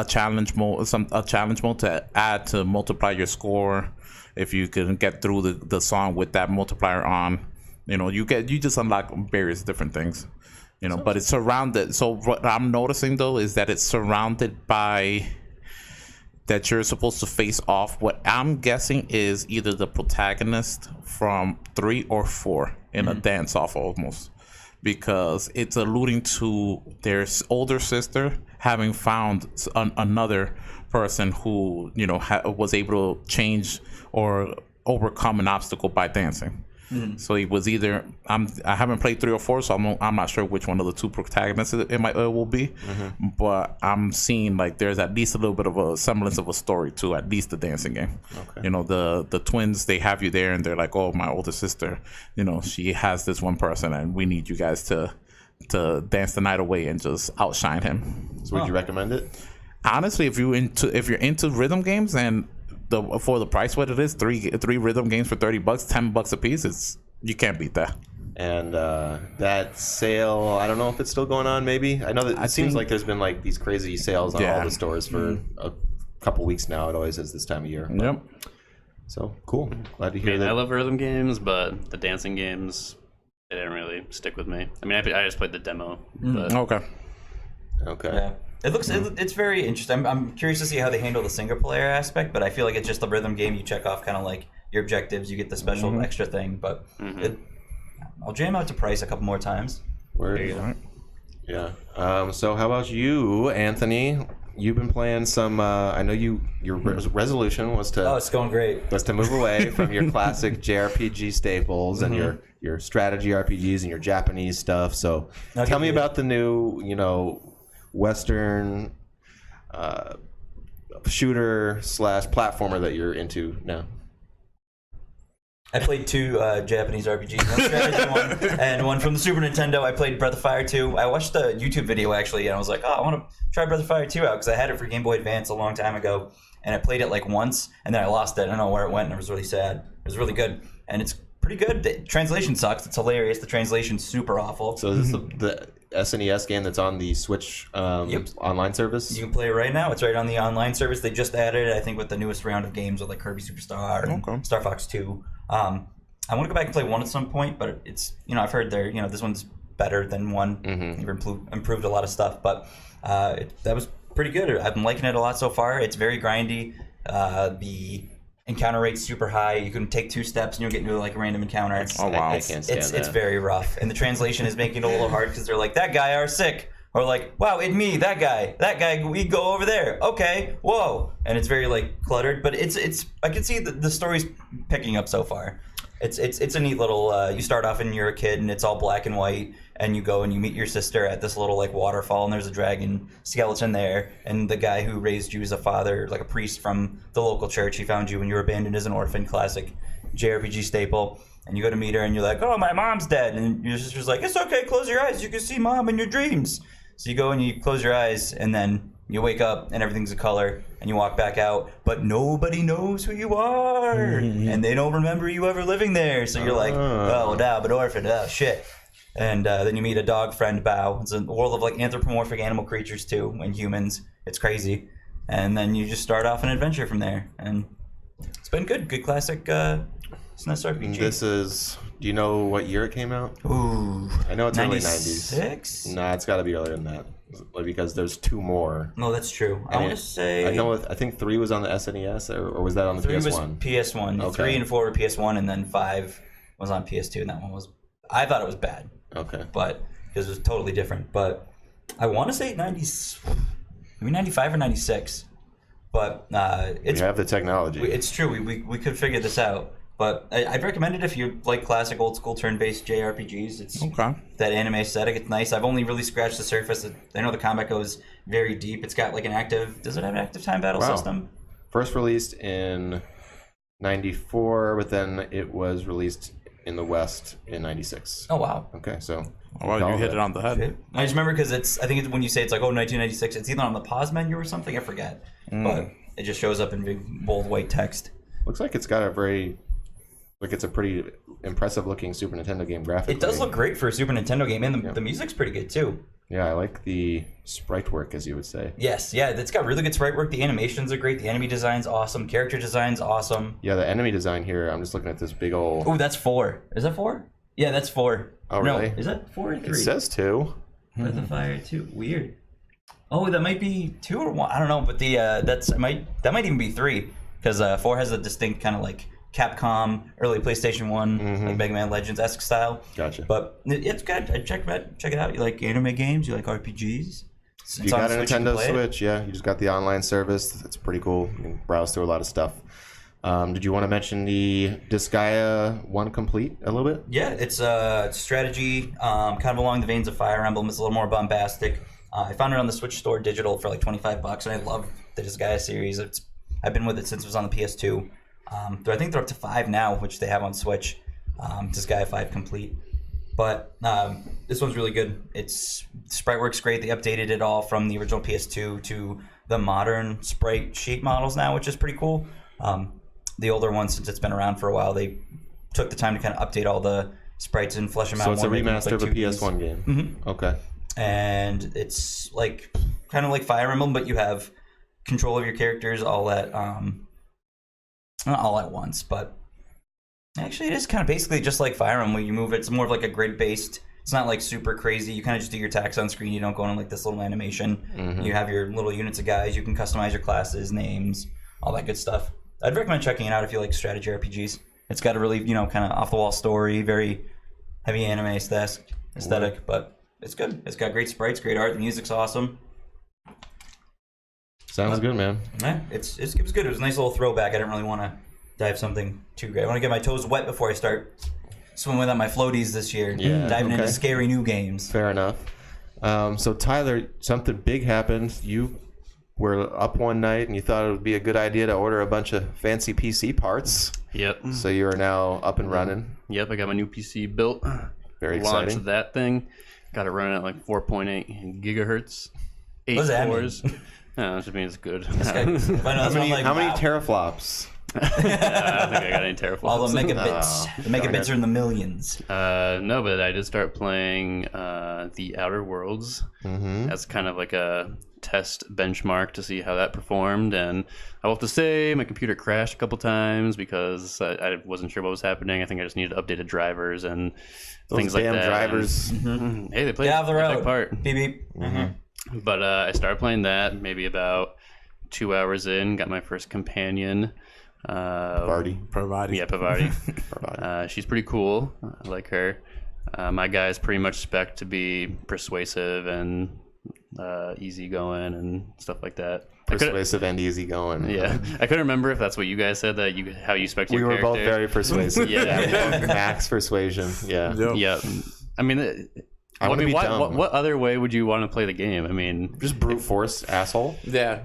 Speaker 3: challenge mode to add to multiply your score if you can get through the song with that multiplier on. You just unlock various different things, but it's surrounded. So what I'm noticing though is that it's surrounded by that you're supposed to face off. What I'm guessing is either the protagonist from 3 or 4 in a dance off almost, because it's alluding to their older sister having found another person who was able to change or overcome an obstacle by dancing. So it was either I haven't played 3 or 4, so I'm not sure which one of the 2 protagonists it will be, but I'm seeing like there's at least a little bit of a semblance of a story to at least the dancing game. Okay. The twins, they have you there and they're like, oh, my older sister, she has this one person and we need you guys to dance the night away and just outshine him.
Speaker 1: So would you recommend it?
Speaker 3: Honestly, if you're into rhythm games and for the price what it is, three rhythm games for $30, $10 a piece, you can't beat that.
Speaker 1: And that sale, I don't know if it's still going on. Maybe I know that it seems like there's been like these crazy sales on all the stores for a couple weeks now. It always is this time of year.
Speaker 3: Yep.
Speaker 1: So cool. Glad to hear that.
Speaker 4: I love rhythm games, but the dancing games, they didn't really stick with me. I mean, I just played the demo. But...
Speaker 1: Okay.
Speaker 2: Yeah. It's very interesting. I'm curious to see how they handle the single player aspect, but I feel like it's just a rhythm game. You check off kind of like your objectives, you get the special extra thing. But I'll jam out to price a couple more times.
Speaker 1: Word. Yeah. So how about you, Anthony? You've been playing some. I know your resolution was to.
Speaker 2: Oh, it's going great.
Speaker 1: Was to move away from your classic JRPG staples and your strategy RPGs and your Japanese stuff. So tell me about the new, Western shooter / platformer that you're into now.
Speaker 2: I played 2 Japanese RPGs, one strategy one, and one from the Super Nintendo. I played Breath of Fire 2. I watched a YouTube video, actually, and I was like, I want to try Breath of Fire 2 out, because I had it for Game Boy Advance a long time ago, and I played it like once, and then I lost it. I don't know where it went, and I was really sad. It was really good, and it's pretty good. The translation sucks. It's hilarious. The translation's super awful.
Speaker 1: So is this the SNES game that's on the Switch online service?
Speaker 2: You can play it right now. It's right on the online service. They just added it, I think, with the newest round of games with like Kirby Superstar and Star Fox 2. I want to go back and play 1 at some point, but it's, I've heard this one's better than 1. You've improved a lot of stuff, but that was pretty good. I've been liking it a lot so far. It's very grindy. The encounter rate's super high. You can take 2 steps and you'll get into like a random encounter.
Speaker 3: Oh wow!
Speaker 1: I can't stand that.
Speaker 2: It's very rough, and the translation is making it a little hard because they're like, that guy are sick, or like, wow, it me, that guy, we go over there. Okay, whoa, and it's very like cluttered, but it's. I can see the story's picking up so far. It's a neat little. You start off and you're a kid and it's all black and white, and you go and you meet your sister at this little like waterfall, and there's a dragon skeleton there, and the guy who raised you is a father, like a priest from the local church. He found you when you were abandoned as an orphan, classic JRPG staple. And you go to meet her and you're like, oh, my mom's dead, and your sister's like, it's okay, close your eyes, you can see mom in your dreams. So you go and you close your eyes, and then you wake up and everything's a color, and you walk back out, but nobody knows who you are, and they don't remember you ever living there. So you're like, oh, now I'm an orphan, oh, shit. And then you meet a dog friend, Bao. It's a world of like anthropomorphic animal creatures too, and humans. It's crazy. And then you just start off an adventure from there, and it's been good. Good classic SNES RPG.
Speaker 1: This is. Do you know what year it came out?
Speaker 2: Ooh,
Speaker 1: I know it's early
Speaker 2: 96?
Speaker 1: 90s. Nah, it's got to be earlier than that, because there's 2 more.
Speaker 2: No, that's true. I want to say.
Speaker 1: I think 3 was on the SNES, or was that on the
Speaker 2: 3
Speaker 1: PS1?
Speaker 2: 3 was PS1.
Speaker 1: Okay.
Speaker 2: 3 and 4 were PS1, and then 5 was on PS2, and that one was. I thought it was bad.
Speaker 1: Okay.
Speaker 2: But because it was totally different. But I want to say 90s, maybe 95 or 96. But it's.
Speaker 1: We have the technology.
Speaker 2: It's true. We could figure this out. But I'd recommend it if you like classic old school turn-based JRPGs. It's that anime aesthetic. It's nice. I've only really scratched the surface. I know the combat goes very deep. It's got like an active. Does it have an active time battle system?
Speaker 1: First released in '94, but then it was released in the West in '96.
Speaker 2: Oh wow.
Speaker 1: Okay, so.
Speaker 3: Well, you hit it on the head.
Speaker 2: I just remember because I think when you say it's like 1996, it's either on the pause menu or something. I forget, but it just shows up in big bold white text.
Speaker 1: Looks like it's got a very. Like it's a pretty impressive looking Super Nintendo game graphically.
Speaker 2: It does look great for a Super Nintendo game, and the music's pretty good too.
Speaker 1: Yeah, I like the sprite work, as you would say.
Speaker 2: Yes, yeah, it's got really good sprite work. The animations are great. The enemy design's awesome. Character design's awesome.
Speaker 1: Yeah, the enemy design here, I'm just looking at this big old...
Speaker 2: Oh, that's 4. Is that 4? Yeah, that's 4.
Speaker 1: Oh, really?
Speaker 2: No, is that 4 or 3?
Speaker 1: It says 2.
Speaker 2: Breath of Fire 2. Weird. Oh, that might be 2 or 1. I don't know, but that might even be 3, because 4 has a distinct kind of like Capcom, early PlayStation 1, like Mega Man Legends-esque style.
Speaker 1: Gotcha.
Speaker 2: But it's good. Check it out. You like anime games? You like RPGs?
Speaker 1: If you got a Nintendo Switch, yeah, you just got the online service. It's pretty cool. You can browse through a lot of stuff. Did you want to mention the Disgaea 1 Complete a little bit?
Speaker 2: Yeah, it's a strategy, kind of along the veins of Fire Emblem. It's a little more bombastic. I found it on the Switch Store digital for like $25, and I love the Disgaea series. I've been with it since it was on the PS2. I think they're up to 5 now, which they have on Switch. Disgaea 5 Complete. But this one's really good. Sprite works great. They updated it all from the original PS2 to the modern sprite sheet models now, which is pretty cool. The older ones, since it's been around for a while, they took the time to kind of update all the sprites and flesh them out.
Speaker 1: So it's a remaster of a PS1 game.
Speaker 2: Mm-hmm.
Speaker 1: Okay.
Speaker 2: And it's like kind of like Fire Emblem, but you have control of your characters all at not all at once, but actually it is kind of basically just like Fire Emblem. When you move, it's more of like a grid-based It's not like super crazy. You kind of just do your attacks on screen. You don't go on like this little animation. You have your little units of guys. You can customize your classes, names, all that good stuff. I'd recommend checking it out if you like strategy RPGs. It's got a really, kind of off the wall story, very heavy anime aesthetic, but it's good. It's got great sprites, great art. The music's awesome.
Speaker 1: Sounds good, man.
Speaker 2: Yeah, it was good. It was a nice little throwback. I didn't really want to dive something too great. I want to get my toes wet before I start swimming without my floaties this year.
Speaker 1: Yeah,
Speaker 2: diving into scary new games.
Speaker 1: Fair enough. So Tyler, something big happened. You were up one night and you thought it would be a good idea to order a bunch of fancy PC parts.
Speaker 4: Yep.
Speaker 1: So you are now up and running.
Speaker 4: Yep, I got my new PC built.
Speaker 1: Very
Speaker 4: Launched
Speaker 1: exciting.
Speaker 4: that thing. Got it running at like 4.8 gigahertz. 8
Speaker 2: What does that
Speaker 4: cores. No, that just means it's good.
Speaker 1: How many teraflops?
Speaker 4: I don't think I got any teraflops.
Speaker 2: All the megabits. The megabits are in the millions.
Speaker 4: No, but I did start playing The Outer Worlds. That's kind of like a test benchmark to see how that performed. And I will have to say my computer crashed a couple times because I wasn't sure what was happening. I think I just needed updated drivers and things like that.
Speaker 1: Those damn drivers.
Speaker 4: Hey, they played
Speaker 2: Get off the road.
Speaker 4: a big part.
Speaker 2: Beep beep.
Speaker 4: But I started playing that maybe about 2 hours in. Got my first companion.
Speaker 3: Parvati.
Speaker 4: Yeah, Parvati. She's pretty cool. I like her. My guy's pretty much spec'd to be persuasive and easygoing and stuff like that.
Speaker 1: Persuasive and easygoing.
Speaker 4: Yeah, I couldn't remember if that's what you guys said, that how you spec'd your character.
Speaker 1: We were both very persuasive.
Speaker 4: Yeah.
Speaker 1: Max persuasion. Yeah.
Speaker 4: Yeah. I mean, what other way would you want to play the game? I mean,
Speaker 1: just brute force, asshole.
Speaker 3: Yeah.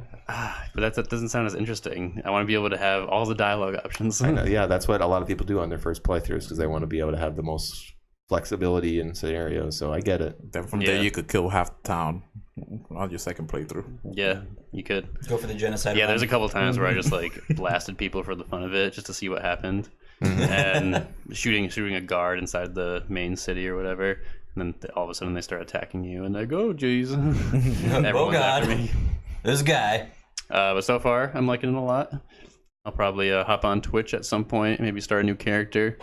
Speaker 4: But that doesn't sound as interesting. I want to be able to have all the dialogue options.
Speaker 1: I know, yeah, that's what a lot of people do on their first playthroughs because they want to be able to have the most flexibility in scenarios. So I get it.
Speaker 3: Then from there you could kill half the town on your second playthrough.
Speaker 4: Yeah, you could
Speaker 2: go for the genocide.
Speaker 4: Yeah, there's a couple times where I just like blasted people for the fun of it, just to see what happened, and shooting a guard inside the main city or whatever. And then all of a sudden they start attacking you, and I go, "Oh, jeez!" Everyone's after me.
Speaker 2: This guy.
Speaker 4: But so far, I'm liking it a lot. I'll probably hop on Twitch at some point, maybe start a new character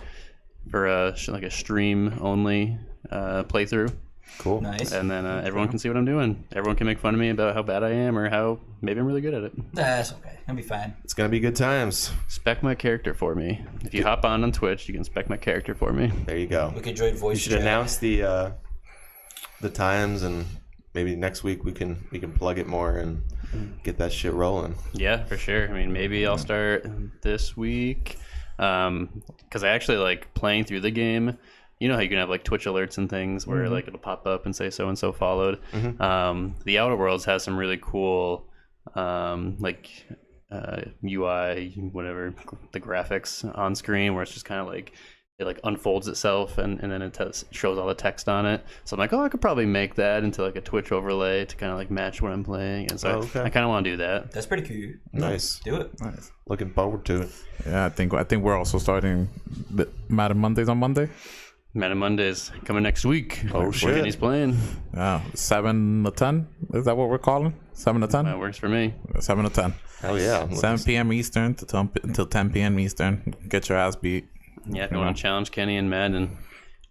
Speaker 4: for like a stream-only playthrough.
Speaker 1: Cool.
Speaker 2: Nice.
Speaker 4: And then everyone can see what I'm doing. Everyone can make fun of me about how bad I am or how maybe I'm really good at it.
Speaker 2: That's okay. It'll be fine.
Speaker 1: It's going to be good times.
Speaker 4: Spec my character for me. If you hop on Twitch, you can spec my character for me.
Speaker 1: There you go.
Speaker 2: We could join voice
Speaker 1: You should announce the times, and maybe next week we can plug it more and get that shit rolling.
Speaker 4: Yeah, for sure. I mean, maybe I'll start this week because I actually like playing through the game. You know how you can have like Twitch alerts and things where like it'll pop up and say so and so followed. The Outer Worlds has some really cool UI, whatever, the graphics on screen where it's just kind of like it like unfolds itself and then it shows all the text on it. So I'm like, I could probably make that into like a Twitch overlay to kind of like match what I'm playing. And so I kind of want to do that.
Speaker 2: That's pretty cool.
Speaker 1: Nice.
Speaker 2: Do it.
Speaker 3: Nice.
Speaker 1: Looking forward to it.
Speaker 3: Yeah, I think we're also starting the Madden Mondays on Monday.
Speaker 4: Madden Mondays coming next week.
Speaker 1: Oh, shit.
Speaker 4: He's playing.
Speaker 3: 7 to 10. Is that what we're calling? 7 to 10?
Speaker 4: That works for me.
Speaker 3: 7 to 10.
Speaker 1: Hell yeah.
Speaker 3: 7 p.m. Eastern until 10 p.m. Eastern. Get your ass beat.
Speaker 4: Yeah, if you want to challenge Kenny and Madden,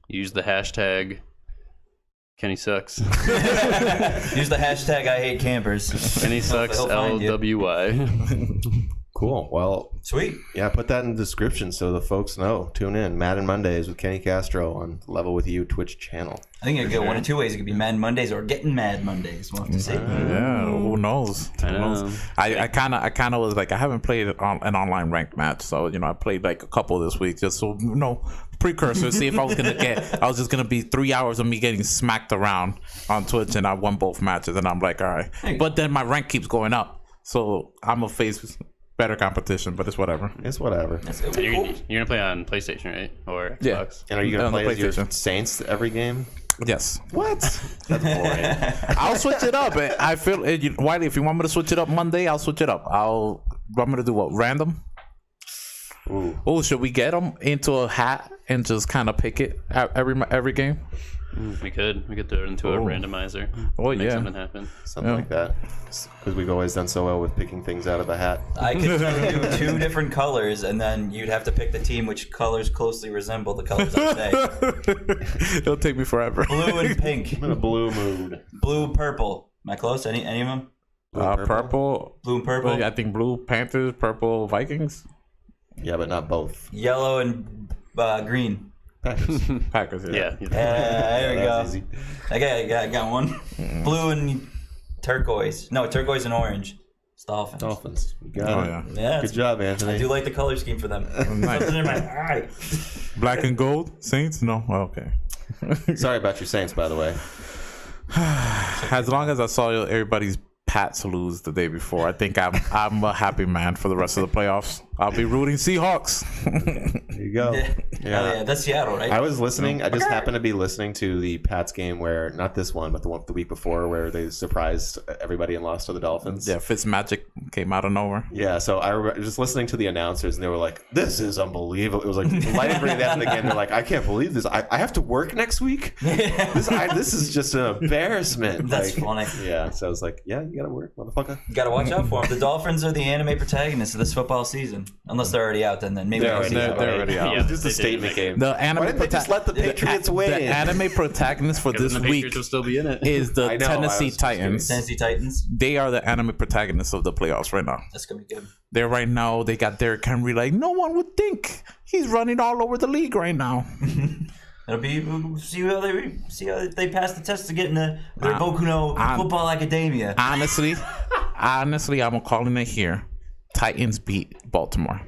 Speaker 4: use the hashtag Kenny sucks.
Speaker 2: Use the hashtag I hate campers.
Speaker 4: Kenny sucks LWY.
Speaker 1: Cool. Well,
Speaker 2: sweet.
Speaker 1: Yeah, put that in the description so the folks know. Tune in. Madden Mondays with Kenny Castro on Level With You Twitch channel.
Speaker 2: I think it could go one of two ways. It could be Madden Mondays or Getting Mad Mondays. We'll have to see.
Speaker 3: Yeah, who knows?
Speaker 4: I know.
Speaker 3: I kind of was like, I haven't played an online ranked match, so I played like a couple this week just so precursor. See if I was just gonna be 3 hours of me getting smacked around on Twitch, and I won both matches, and I'm like, all right. But then my rank keeps going up, so I'm gonna face better competition, but it's whatever.
Speaker 1: It's whatever.
Speaker 4: You're gonna play on PlayStation, right? Or Xbox?
Speaker 3: Yeah.
Speaker 1: And are you gonna play as your
Speaker 3: PlayStation.
Speaker 1: Saints every game?
Speaker 3: Yes.
Speaker 1: What? That's boring.
Speaker 3: I'll switch it up. I feel, Wiley, if you want me to switch it up Monday, I'll switch it up. Want me to do what? Random?
Speaker 1: Ooh.
Speaker 3: Oh, should we get them into a hat and just kind of pick it every game?
Speaker 4: We could throw it into a randomizer.
Speaker 3: Oh,
Speaker 4: make
Speaker 3: yeah.
Speaker 4: something happen.
Speaker 1: Something like that. Because we've always done so well with picking things out of a hat.
Speaker 2: I could do 2 different colors, and then you'd have to pick the team which colors closely resemble the colors I say.
Speaker 3: It'll take me forever.
Speaker 2: Blue and pink.
Speaker 1: I'm in a blue mood.
Speaker 2: Blue, purple. Am I close? Any of them?
Speaker 3: Purple.
Speaker 2: Blue and purple.
Speaker 3: I think blue Panthers, purple Vikings.
Speaker 1: Yeah, but not both.
Speaker 2: Yellow and green.
Speaker 1: Packers.
Speaker 3: Packers.
Speaker 4: Yeah.
Speaker 2: There we go.
Speaker 1: That's easy.
Speaker 2: I got one. Blue and turquoise. No, turquoise and orange. It's Dolphins.
Speaker 1: Dolphins. You got
Speaker 3: Oh
Speaker 1: it.
Speaker 3: yeah.
Speaker 2: Yeah,
Speaker 1: Good job, Anthony.
Speaker 2: I do like the color scheme for them.
Speaker 3: Nice.
Speaker 2: Something in my eye.
Speaker 3: Black and gold Saints. No. Oh, okay.
Speaker 1: Sorry about your Saints, by the way.
Speaker 3: As long as I saw everybody's Pats lose the day before, I think I'm a happy man for the rest of the playoffs. I'll be rooting Seahawks.
Speaker 1: There you go.
Speaker 2: Yeah, that's Seattle, right?
Speaker 1: I was listening. I just happened to be listening to the Pats game where, not this one, but the one the week before where they surprised everybody and lost to the Dolphins.
Speaker 3: Yeah, Fitzmagic came out of nowhere.
Speaker 1: Yeah, so I was just listening to the announcers and they were like, "This is unbelievable." It was like light and green at the game. They're like, "I can't believe this. I have to work next week. This is just an embarrassment."
Speaker 2: That's funny.
Speaker 1: Yeah, so I was like, "Yeah, you gotta work, motherfucker."
Speaker 2: You gotta watch out for them. The Dolphins are the anime protagonists of this football season. Unless they're already out, then maybe
Speaker 1: They're
Speaker 2: we'll see
Speaker 1: already
Speaker 2: that.
Speaker 3: They're already out.
Speaker 4: Yeah,
Speaker 1: It's just a
Speaker 4: they did
Speaker 1: statement
Speaker 4: make
Speaker 1: game.
Speaker 3: The anime
Speaker 1: Why didn't they just let the Patriots win?
Speaker 3: The anime protagonist for
Speaker 4: Because
Speaker 3: this
Speaker 4: the
Speaker 3: week
Speaker 4: Patriots will still be in it.
Speaker 3: is the
Speaker 1: I know, I
Speaker 3: Tennessee
Speaker 1: was just
Speaker 3: Titans.
Speaker 2: Tennessee Titans.
Speaker 3: They are the anime protagonists of the playoffs right now.
Speaker 2: That's gonna be good.
Speaker 3: They're right now. They got Derrick Henry. Like no one would think he's running all over the league right now.
Speaker 2: It'll be we'll see how they pass the test to get into their Boku no Football Academia.
Speaker 3: Honestly, I'm calling it here. Titans beat Baltimore.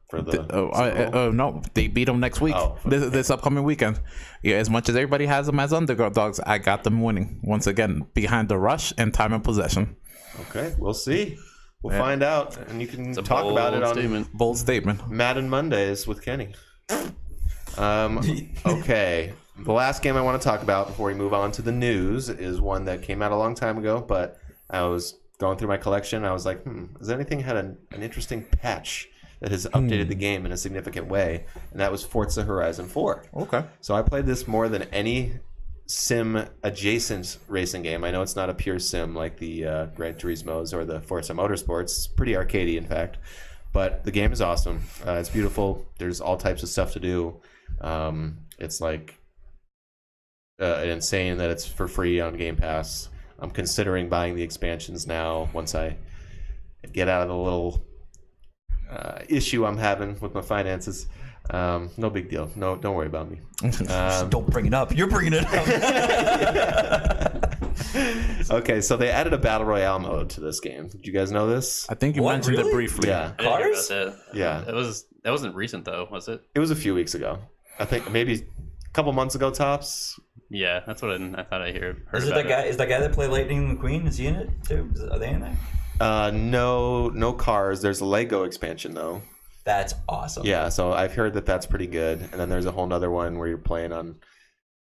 Speaker 1: For the
Speaker 3: No, they beat them next week.
Speaker 1: Oh.
Speaker 3: This upcoming weekend. Yeah, as much as everybody has them as underdogs, I got them winning once again behind the rush and time and possession.
Speaker 1: Okay, we'll see. We'll find out, and you can
Speaker 4: It's a
Speaker 1: talk about it
Speaker 4: bold
Speaker 1: on
Speaker 4: statement.
Speaker 3: Bold statement.
Speaker 1: Madden Mondays with Kenny. Okay. The last game I want to talk about before we move on to the news is one that came out a long time ago, but I was going through my collection. I was like, has anything had an interesting patch that has updated the game in a significant way? And that was Forza Horizon 4.
Speaker 3: Okay.
Speaker 1: So I played this more than any sim adjacent racing game. I know it's not a pure sim like the Gran Turismos or the Forza Motorsports. It's pretty arcadey, in fact. But the game is awesome. It's beautiful. There's all types of stuff to do. It's like insane that it's for free on Game Pass. I'm considering buying the expansions now once I get out of the little issue I'm having with my finances. No big deal. No, don't worry about me.
Speaker 2: Don't bring it up. You're bringing it up.
Speaker 1: Okay, so they added a battle royale mode to this game. Did you guys know this?
Speaker 3: I think you
Speaker 2: What,
Speaker 3: mentioned
Speaker 2: really?
Speaker 3: it briefly.
Speaker 1: Yeah,
Speaker 4: I didn't hear
Speaker 2: Cars?
Speaker 4: about that.
Speaker 1: yeah.
Speaker 4: That wasn't recent though, was it?
Speaker 1: It was a few weeks ago. I think maybe a couple months ago tops.
Speaker 4: Yeah, that's what I thought I heard
Speaker 2: Is it
Speaker 4: about
Speaker 2: that guy? Is that guy that played Lightning McQueen? Is he in it too? Are they in there?
Speaker 1: No cars. There's a Lego expansion though.
Speaker 2: That's awesome.
Speaker 1: Yeah, so I've heard that that's pretty good. And then there's a whole nother one where you're playing on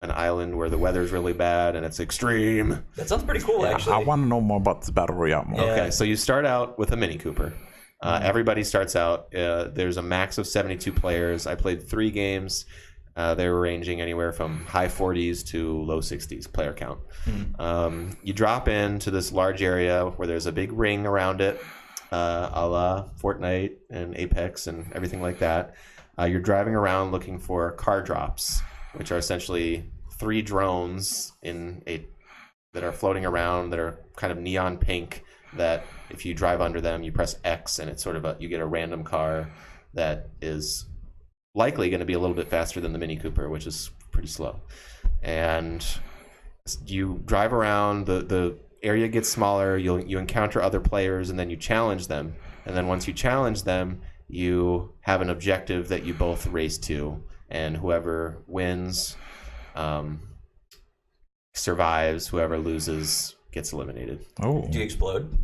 Speaker 1: an island where the weather's really bad and it's extreme.
Speaker 2: That sounds pretty cool, actually.
Speaker 3: I want to know more about this battle royale mode.
Speaker 2: Yeah.
Speaker 1: Okay, so you start out with a Mini Cooper. Everybody starts out. There's a max of 72 players. I played 3 games. They were ranging anywhere from high 40s to low 60s player count. You drop into this large area where there's a big ring around it, a la Fortnite and Apex and everything like that. You're driving around looking for car drops, which are essentially 3 drones that are floating around that are kind of neon pink, that if you drive under them, you press X and it's sort of you get a random car that is likely going to be a little bit faster than the Mini Cooper, which is pretty slow. And you drive around, the area gets smaller, you encounter other players, and then you challenge them. And then once you challenge them, you have an objective that you both race to, and whoever wins survives, whoever loses gets eliminated.
Speaker 3: Oh.
Speaker 2: Do you explode?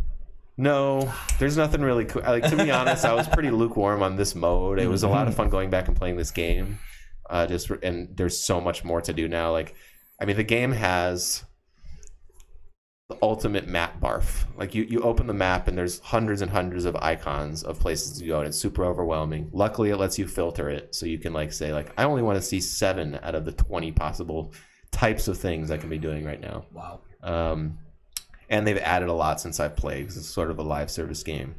Speaker 1: No, there's nothing really cool. Like, to be honest, I was pretty lukewarm on this mode. It was a lot of fun going back and playing this game. And there's so much more to do now. Like, I mean, the game has the ultimate map barf. Like, you open the map and there's hundreds and hundreds of icons of places to go, and it's super overwhelming. Luckily, it lets you filter it, so you can like say like, I only want to see 7 out of the 20 possible types of things I can be doing right now.
Speaker 2: Wow.
Speaker 1: And they've added a lot since I've played, because it's sort of a live service game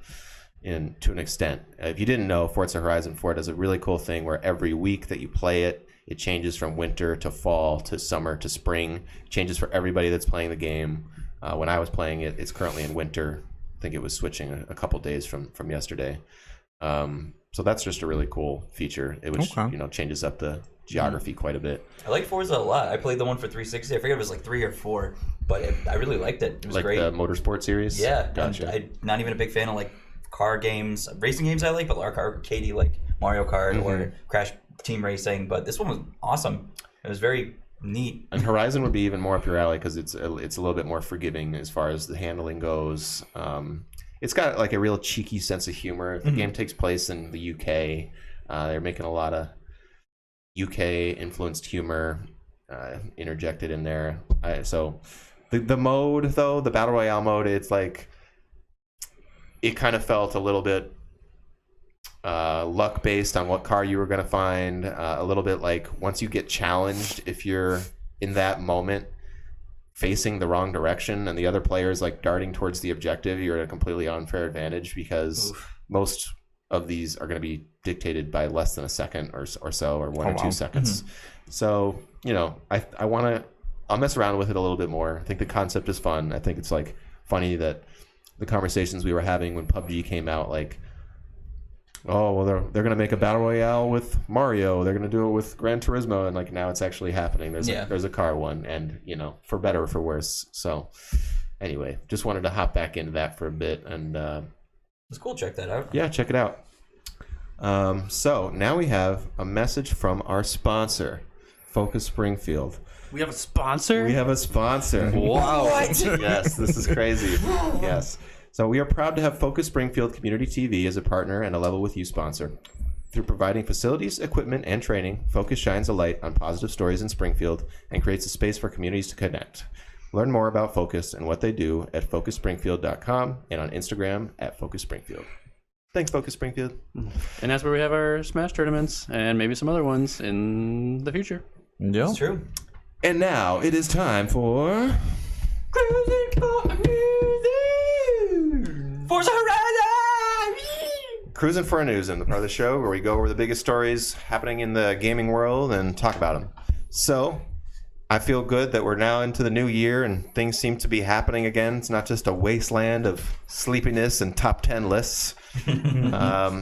Speaker 1: to an extent. If you didn't know, Forza Horizon 4 does a really cool thing where every week that you play it, it changes from winter to fall to summer to spring. It changes for everybody that's playing the game. When I was playing it, it's currently in winter. I think it was switching a couple days from yesterday. So that's just a really cool feature. It which changes up the geography quite a bit.
Speaker 2: I like Forza a lot. I played the one for 360. I forget if it was like 3 or 4, but I really liked it. It was
Speaker 1: like
Speaker 2: great.
Speaker 1: The Motorsport series?
Speaker 2: Yeah.
Speaker 1: Gotcha.
Speaker 2: I'm not even a big fan of like car games. Racing games I like, but arcadey like Mario Kart or Crash Team Racing. But this one was awesome. It was very neat.
Speaker 1: And Horizon would be even more up your alley because it's a little bit more forgiving as far as the handling goes. It's got like a real cheeky sense of humor. The game takes place in the UK. They're making a lot of UK influenced humor interjected in there. So the mode though, the Battle Royale mode, it's like it kind of felt a little bit luck based on what car you were going to find. A little bit like once you get challenged, if you're in that moment facing the wrong direction and the other player is like darting towards the objective, you're at a completely unfair advantage because most of these are going to be dictated by less than a second or so, or 1 or 2 seconds. So, I'll mess around with it a little bit more. I think the concept is fun. I think it's like funny that the conversations we were having when PUBG came out, like, oh, well, they're going to make a battle royale with Mario. They're going to do it with Gran Turismo. And like now it's actually happening. There's a car one, and for better or for worse. So anyway, just wanted to hop back into that for a bit. And
Speaker 2: it's cool. Check that out.
Speaker 1: Yeah, check it out. So now we have a message from our sponsor, Focus Springfield.
Speaker 4: We have a sponsor?
Speaker 1: We have a sponsor.
Speaker 4: Wow.
Speaker 1: Yes, this is crazy. Yes. So we are proud to have Focus Springfield Community TV as a partner and a Level With You sponsor. Through providing facilities, equipment, and training, Focus shines a light on positive stories in Springfield and creates a space for communities to connect. Learn more about Focus and what they do at focusspringfield.com and on Instagram at Focus Springfield. Thanks, Focus Springfield.
Speaker 4: And that's where we have our Smash tournaments and maybe some other ones in the future.
Speaker 3: Yeah.
Speaker 2: It's true.
Speaker 1: And now it is time for Cruising for News.
Speaker 2: Forza Horizon!
Speaker 1: Cruising for News, the part of the show where we go over the biggest stories happening in the gaming world and talk about them. So, I feel good that we're now into the new year and things seem to be happening again. It's not just a wasteland of sleepiness and top 10 lists.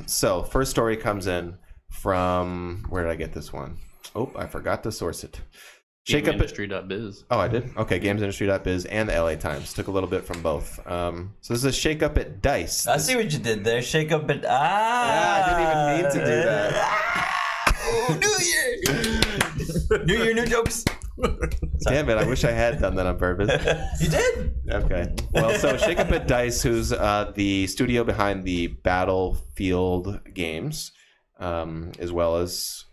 Speaker 1: So, first story comes in from, where did I get this one? Oh, I forgot to source it.
Speaker 4: GameIndustry.biz.
Speaker 1: Oh, I did? Okay, GamesIndustry.biz and the LA Times. Took a little bit from both. So this is a Shakeup at DICE.
Speaker 2: I see what you did there. Shakeup at...
Speaker 1: Yeah, I didn't even mean to do that.
Speaker 2: New Year, new jokes.
Speaker 1: Damn it, I wish I had done that on purpose.
Speaker 2: You did?
Speaker 1: Okay. Well, so Shakeup at DICE, who's the studio behind the Battlefield games, as well as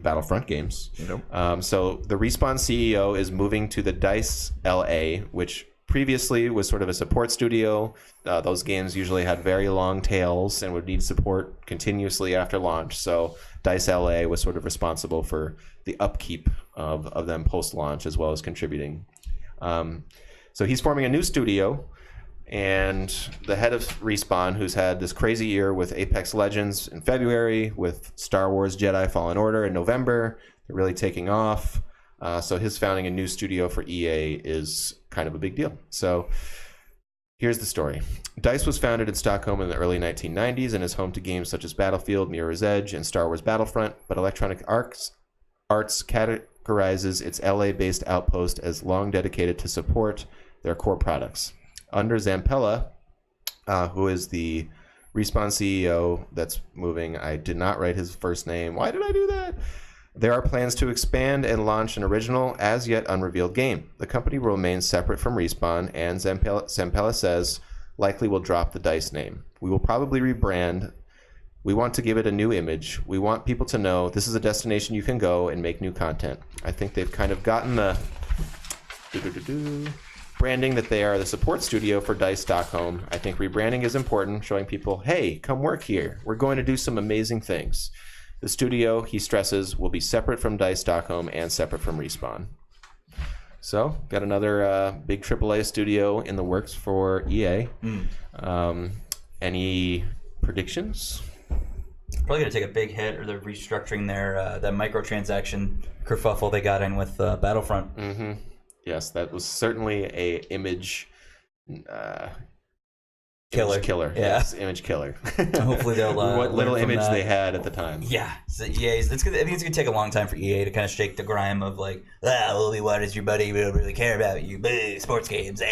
Speaker 1: Battlefront games. So the Respawn CEO is moving to the DICE LA, which previously was sort of a support studio. Those games usually had very long tails and would need support continuously after launch. So DICE LA was sort of responsible for the upkeep of them post-launch, as well as contributing. So he's forming a new studio. And the head of Respawn, who's had this crazy year with Apex Legends in February, with Star Wars Jedi Fallen Order in November, they're really taking off. So his founding a new studio for EA is kind of a big deal. So here's the story. DICE was founded in Stockholm in the early 1990s and is home to games such as Battlefield, Mirror's Edge, and Star Wars Battlefront, but Electronic Arts categorizes its LA-based outpost as long dedicated to support their core products. Under Zampella, who is the Respawn CEO that's moving, I did not write his first name. Why did I do that? There are plans to expand and launch an original, as yet unrevealed game. The company will remain separate from Respawn, and Zampella says likely will drop the DICE name. We will probably rebrand. We want to give it a new image. We want people to know this is a destination you can go and make new content. I think they've kind of gotten the branding that they are the support studio for DICE Stockholm. I think rebranding is important, showing people, hey, come work here. We're going to do some amazing things. The studio, he stresses, will be separate from DICE Stockholm and separate from Respawn. So, got another big AAA studio in the works for EA. Any predictions?
Speaker 2: Probably going to take a big hit, or they're restructuring their that microtransaction kerfuffle they got in with Battlefront.
Speaker 1: Mm-hmm. Yes, that was certainly a image killer.
Speaker 2: Yeah.
Speaker 1: Yes, image killer.
Speaker 2: Hopefully they'll
Speaker 1: what little
Speaker 2: learn from
Speaker 1: image
Speaker 2: that.
Speaker 1: they had at the time.
Speaker 2: Yeah, so EA's. I think it's gonna take a long time for EA to kind of shake the grime of like, all we want is your buddy. We don't really care about you. Sports games.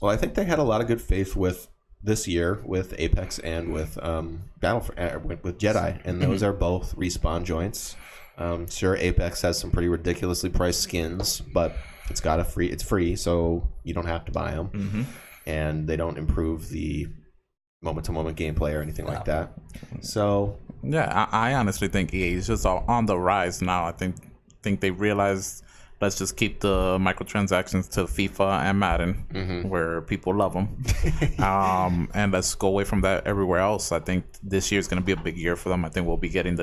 Speaker 1: Well, I think they had a lot of good faith with this year with Apex and with with Jedi, and those are both Respawn joints. Sure, Apex has some pretty ridiculously priced skins, but it's free, so you don't have to buy them, and they don't improve the moment-to-moment gameplay or anything like that. So
Speaker 3: yeah, I honestly think EA is just on the rise now. I think they realized, let's just keep the microtransactions to FIFA and Madden, where people love them, and let's go away from that everywhere else. I think this year is going to be a big year for them. I think we'll be getting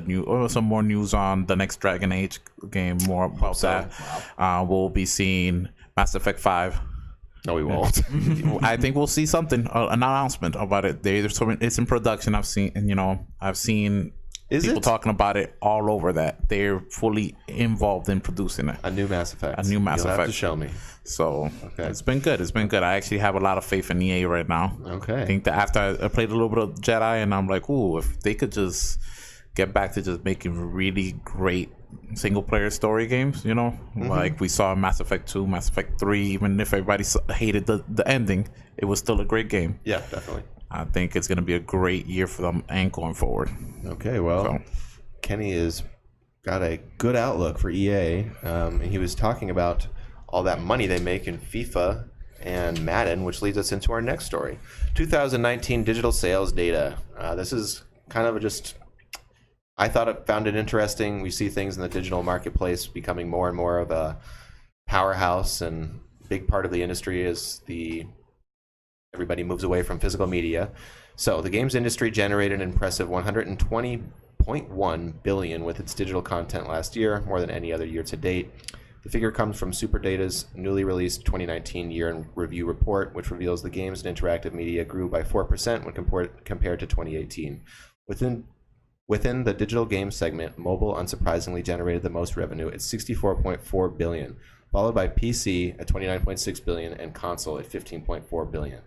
Speaker 3: some more news on the next Dragon Age game, more about that. Wow. We'll be seeing Mass Effect 5.
Speaker 1: No, we won't.
Speaker 3: I think we'll see something, an announcement about it. It's in production. I've seen people talking about it all over that. They're fully involved in producing it.
Speaker 1: A new Mass Effect.
Speaker 3: You'll have
Speaker 1: to show me.
Speaker 3: So It's been good. I actually have a lot of faith in EA right now.
Speaker 1: Okay.
Speaker 3: I think that after I played a little bit of Jedi, and I'm like, ooh, if they could just get back to just making really great single player story games, like we saw in Mass Effect 2, Mass Effect 3, even if everybody hated the ending, it was still a great game.
Speaker 1: Yeah, definitely.
Speaker 3: I think it's going to be a great year for them and going forward.
Speaker 1: Okay, well, Kenny has got a good outlook for EA, and he was talking about all that money they make in FIFA and Madden, which leads us into our next story. 2019 digital sales data. This is kind of I found it interesting. We see things in the digital marketplace becoming more and more of a powerhouse, and big part of the industry is everybody moves away from physical media. So the games industry generated an impressive $120.1 billion with its digital content last year, more than any other year to date. The figure comes from Superdata's newly released 2019 year in review report, which reveals the games and interactive media grew by 4% when compared to 2018. Within the digital game segment, mobile unsurprisingly generated the most revenue at $64.4 billion, followed by PC at $29.6 billion and console at $15.4 billion.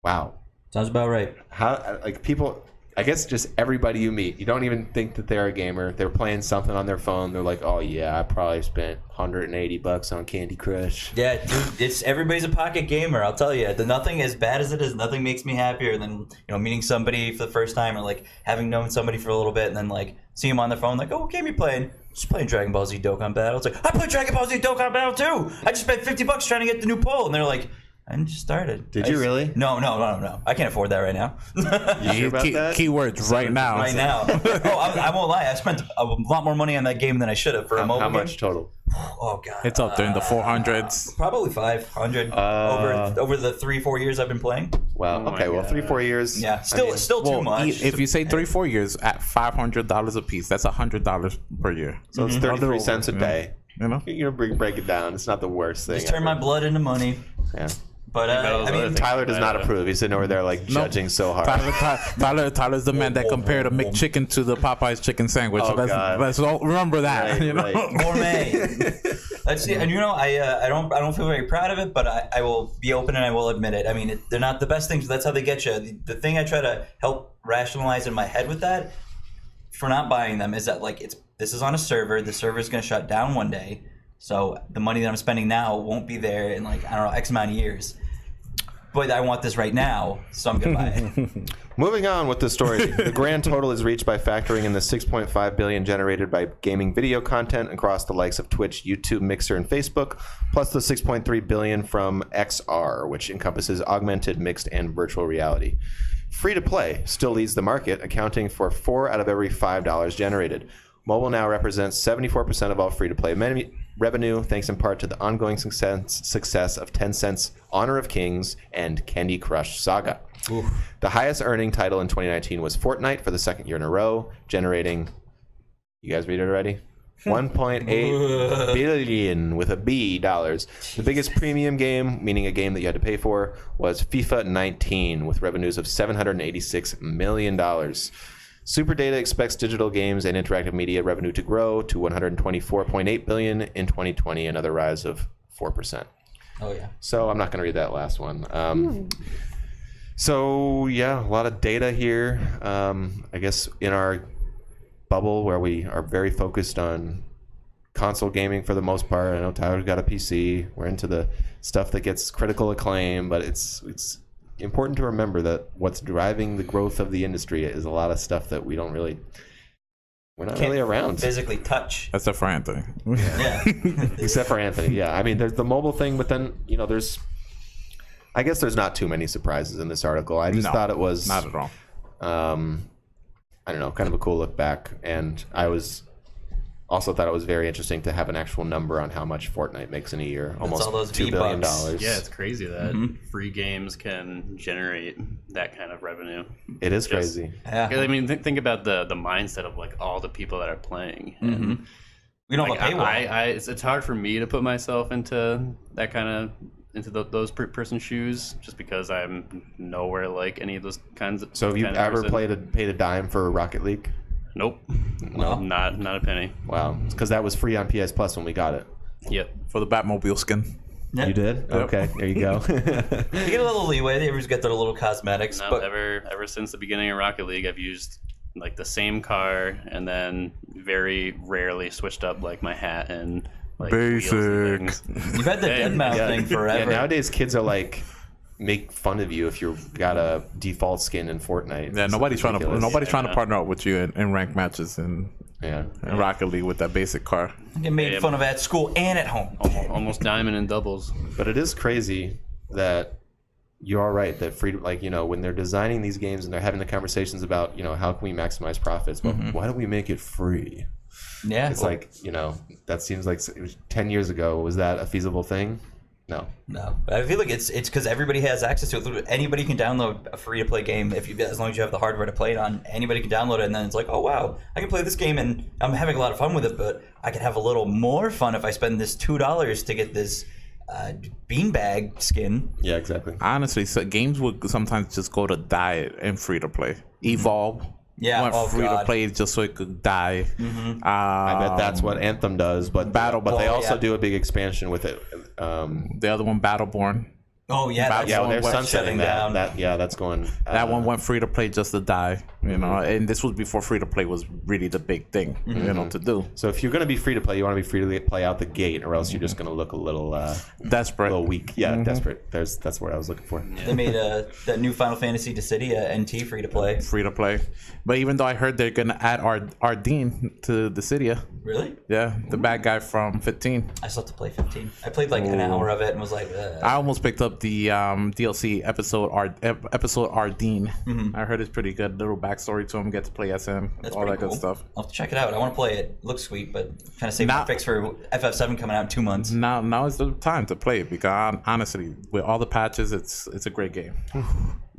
Speaker 1: Wow.
Speaker 2: Sounds about right.
Speaker 1: How people, I guess just everybody you meet, you don't even think that they're a gamer. They're playing something on their phone. They're like, oh yeah, I probably spent $180 on Candy Crush.
Speaker 2: Yeah, dude, everybody's a pocket gamer. I'll tell you, nothing as bad as it is. Nothing makes me happier than meeting somebody for the first time, or like having known somebody for a little bit, and then like seeing them on their phone, like, oh, what game you playing? Just playing Dragon Ball Z Dokkan Battle. It's like, I played Dragon Ball Z Dokkan Battle too. I just spent $50 trying to get the new pole, and they're like, I just started.
Speaker 1: Did you really?
Speaker 2: No. I can't afford that right now.
Speaker 1: You sure about that?
Speaker 3: Keywords right now.
Speaker 2: Right now. I won't lie. I spent a lot more money on that game than I should have for a mobile game.
Speaker 1: How much total?
Speaker 2: Oh god.
Speaker 3: It's up there in the 400s.
Speaker 2: Probably 500 over the 3-4 years I've been playing.
Speaker 1: Wow. Okay. Well, 3-4 years.
Speaker 2: Yeah. Still too much.
Speaker 3: If you say 3-4 years at $500 a piece, that's $100 per year.
Speaker 1: So it's 33 cents a day.
Speaker 3: You
Speaker 1: break it down. It's not the worst thing.
Speaker 2: Just turn my blood into money.
Speaker 1: Yeah.
Speaker 2: But I mean,
Speaker 1: Tyler does not approve. He's sitting over there like judging so hard.
Speaker 3: Tyler's the man that compared a McChicken to the Popeye's chicken sandwich.
Speaker 1: Oh,
Speaker 3: let's all remember that.
Speaker 1: Right.
Speaker 2: Gourmet. Let's see. And I don't feel very proud of it, but I will be open and I will admit it. I mean, they're not the best things. But that's how they get you. The thing I try to help rationalize in my head with that for not buying them is that like this is on a server. The server is going to shut down one day. So the money that I'm spending now won't be there in like, I don't know, X amount of years. But I want this right now, so I'm going to buy it.
Speaker 1: Moving on with the story. The grand total is reached by factoring in the $6.5 billion generated by gaming video content across the likes of Twitch, YouTube, Mixer, and Facebook, plus the $6.3 billion from XR, which encompasses augmented, mixed, and virtual reality. Free-to-play still leads the market, accounting for 4 out of every $5 generated. Mobile now represents 74% of all free-to-play revenue, thanks in part to the ongoing success of Tencent's Honor of Kings and Candy Crush Saga. Oof. The highest earning title in 2019 was Fortnite for the second year in a row, generating... You guys read it already? 1.8 billion with a B dollars. The biggest premium game, meaning a game that you had to pay for, was FIFA 19 with revenues of $786 million. Superdata expects digital games and interactive media revenue to grow to $124.8 billion in 2020, another rise of 4%.
Speaker 2: Oh yeah.
Speaker 1: So I'm not going to read that last one. So yeah, a lot of data here. I guess in our bubble where we are very focused on console gaming for the most part. I know Tyler's got a PC. We're into the stuff that gets critical acclaim, but it's important to remember that what's driving the growth of the industry is a lot of stuff that we're not really around.
Speaker 2: Physically touch.
Speaker 3: Except for Anthony.
Speaker 2: Yeah.
Speaker 1: Except for Anthony, yeah. I mean, there's the mobile thing, but then, I guess there's not too many surprises in this article. I just thought it was...
Speaker 3: Not at all.
Speaker 1: I don't know, kind of a cool look back. And I also thought it was very interesting to have an actual number on how much Fortnite makes in a year. Almost
Speaker 2: all those
Speaker 1: $2 billion.
Speaker 4: Yeah, it's crazy that free games can generate that kind of revenue.
Speaker 1: It is crazy.
Speaker 2: Yeah.
Speaker 4: I mean, think about the mindset of like all the people that are playing. And
Speaker 2: We don't
Speaker 4: like,
Speaker 2: have a paywall.
Speaker 4: it's hard for me to put myself into that kind of those person's shoes, just because I'm nowhere like any of those kinds of.
Speaker 1: So have you ever paid a dime for Rocket League?
Speaker 4: Nope.
Speaker 2: No?
Speaker 4: Not a penny.
Speaker 1: Wow. It's because that was free on PS Plus when we got it.
Speaker 4: Yep.
Speaker 3: For the Batmobile skin.
Speaker 2: Yeah.
Speaker 1: You did? Okay, there you go.
Speaker 2: You get a little leeway. They always get their little cosmetics.
Speaker 4: No,
Speaker 2: but
Speaker 4: ever since the beginning of Rocket League, I've used like the same car, and then very rarely switched up like my hat and like wheels and things.
Speaker 2: you've had the dead mount thing
Speaker 1: Yeah,
Speaker 2: forever.
Speaker 1: nowadays kids are like make fun of you if you've got a default skin in Fortnite.
Speaker 3: Yeah, nobody's trying to
Speaker 4: Yeah.
Speaker 3: partner up with you in ranked matches in Rocket League with that basic car.
Speaker 2: I get made fun of at school and at home.
Speaker 4: Almost diamond in doubles.
Speaker 1: But it is crazy that you are right that free, like, when they're designing these games and they're having the conversations about, how can we maximize profits, but why don't we make it free?
Speaker 2: Yeah.
Speaker 1: It's like, that seems like it was 10 years ago. Was that a feasible thing? No.
Speaker 2: I feel like it's because everybody has access to it. Literally anybody can download a free-to-play game as long as you have the hardware to play it on. Anybody can download it, and then it's like, oh wow, I can play this game, and I'm having a lot of fun with it. But I could have a little more fun if I spend this $2 to get this beanbag skin.
Speaker 1: Yeah, exactly.
Speaker 3: Honestly, so games would sometimes just go to die in free to play. Evolve.
Speaker 2: Yeah,
Speaker 3: went free to play just so it could die.
Speaker 1: I bet that's what Anthem does, but they also do a big expansion with it.
Speaker 3: The other one, Battleborn.
Speaker 2: Oh yeah, that's
Speaker 1: they're
Speaker 2: what's
Speaker 1: sunsetting
Speaker 2: shutting
Speaker 1: that.
Speaker 2: down.
Speaker 1: That's going.
Speaker 3: That one went free to play just to die, and this was before free to play was really the big thing, to do.
Speaker 1: So if you're going to be free to play, you want to be free to play out the gate, or else you're just going to look a little
Speaker 3: Desperate,
Speaker 1: a little weak. Yeah, desperate. That's what I was looking for.
Speaker 2: They made that new Final Fantasy Dissidia NT free to play.
Speaker 3: Free to play, but even though I heard they're gonna add Ardeen to Dissidia.
Speaker 2: Really?
Speaker 3: Yeah, the bad guy from 15.
Speaker 2: I still have to play 15. I played like an hour of it and was like,
Speaker 3: I almost picked up the DLC episode Ardeen. I heard it's pretty good. Little backstory to him. Get to play SM.
Speaker 2: That's
Speaker 3: all
Speaker 2: pretty
Speaker 3: that
Speaker 2: cool.
Speaker 3: good stuff.
Speaker 2: I'll have to check it out. I want to play it. It looks sweet, but kind of save my fix for FF7 coming out in 2 months.
Speaker 3: Now is the time to play it because honestly, with all the patches, it's a great game.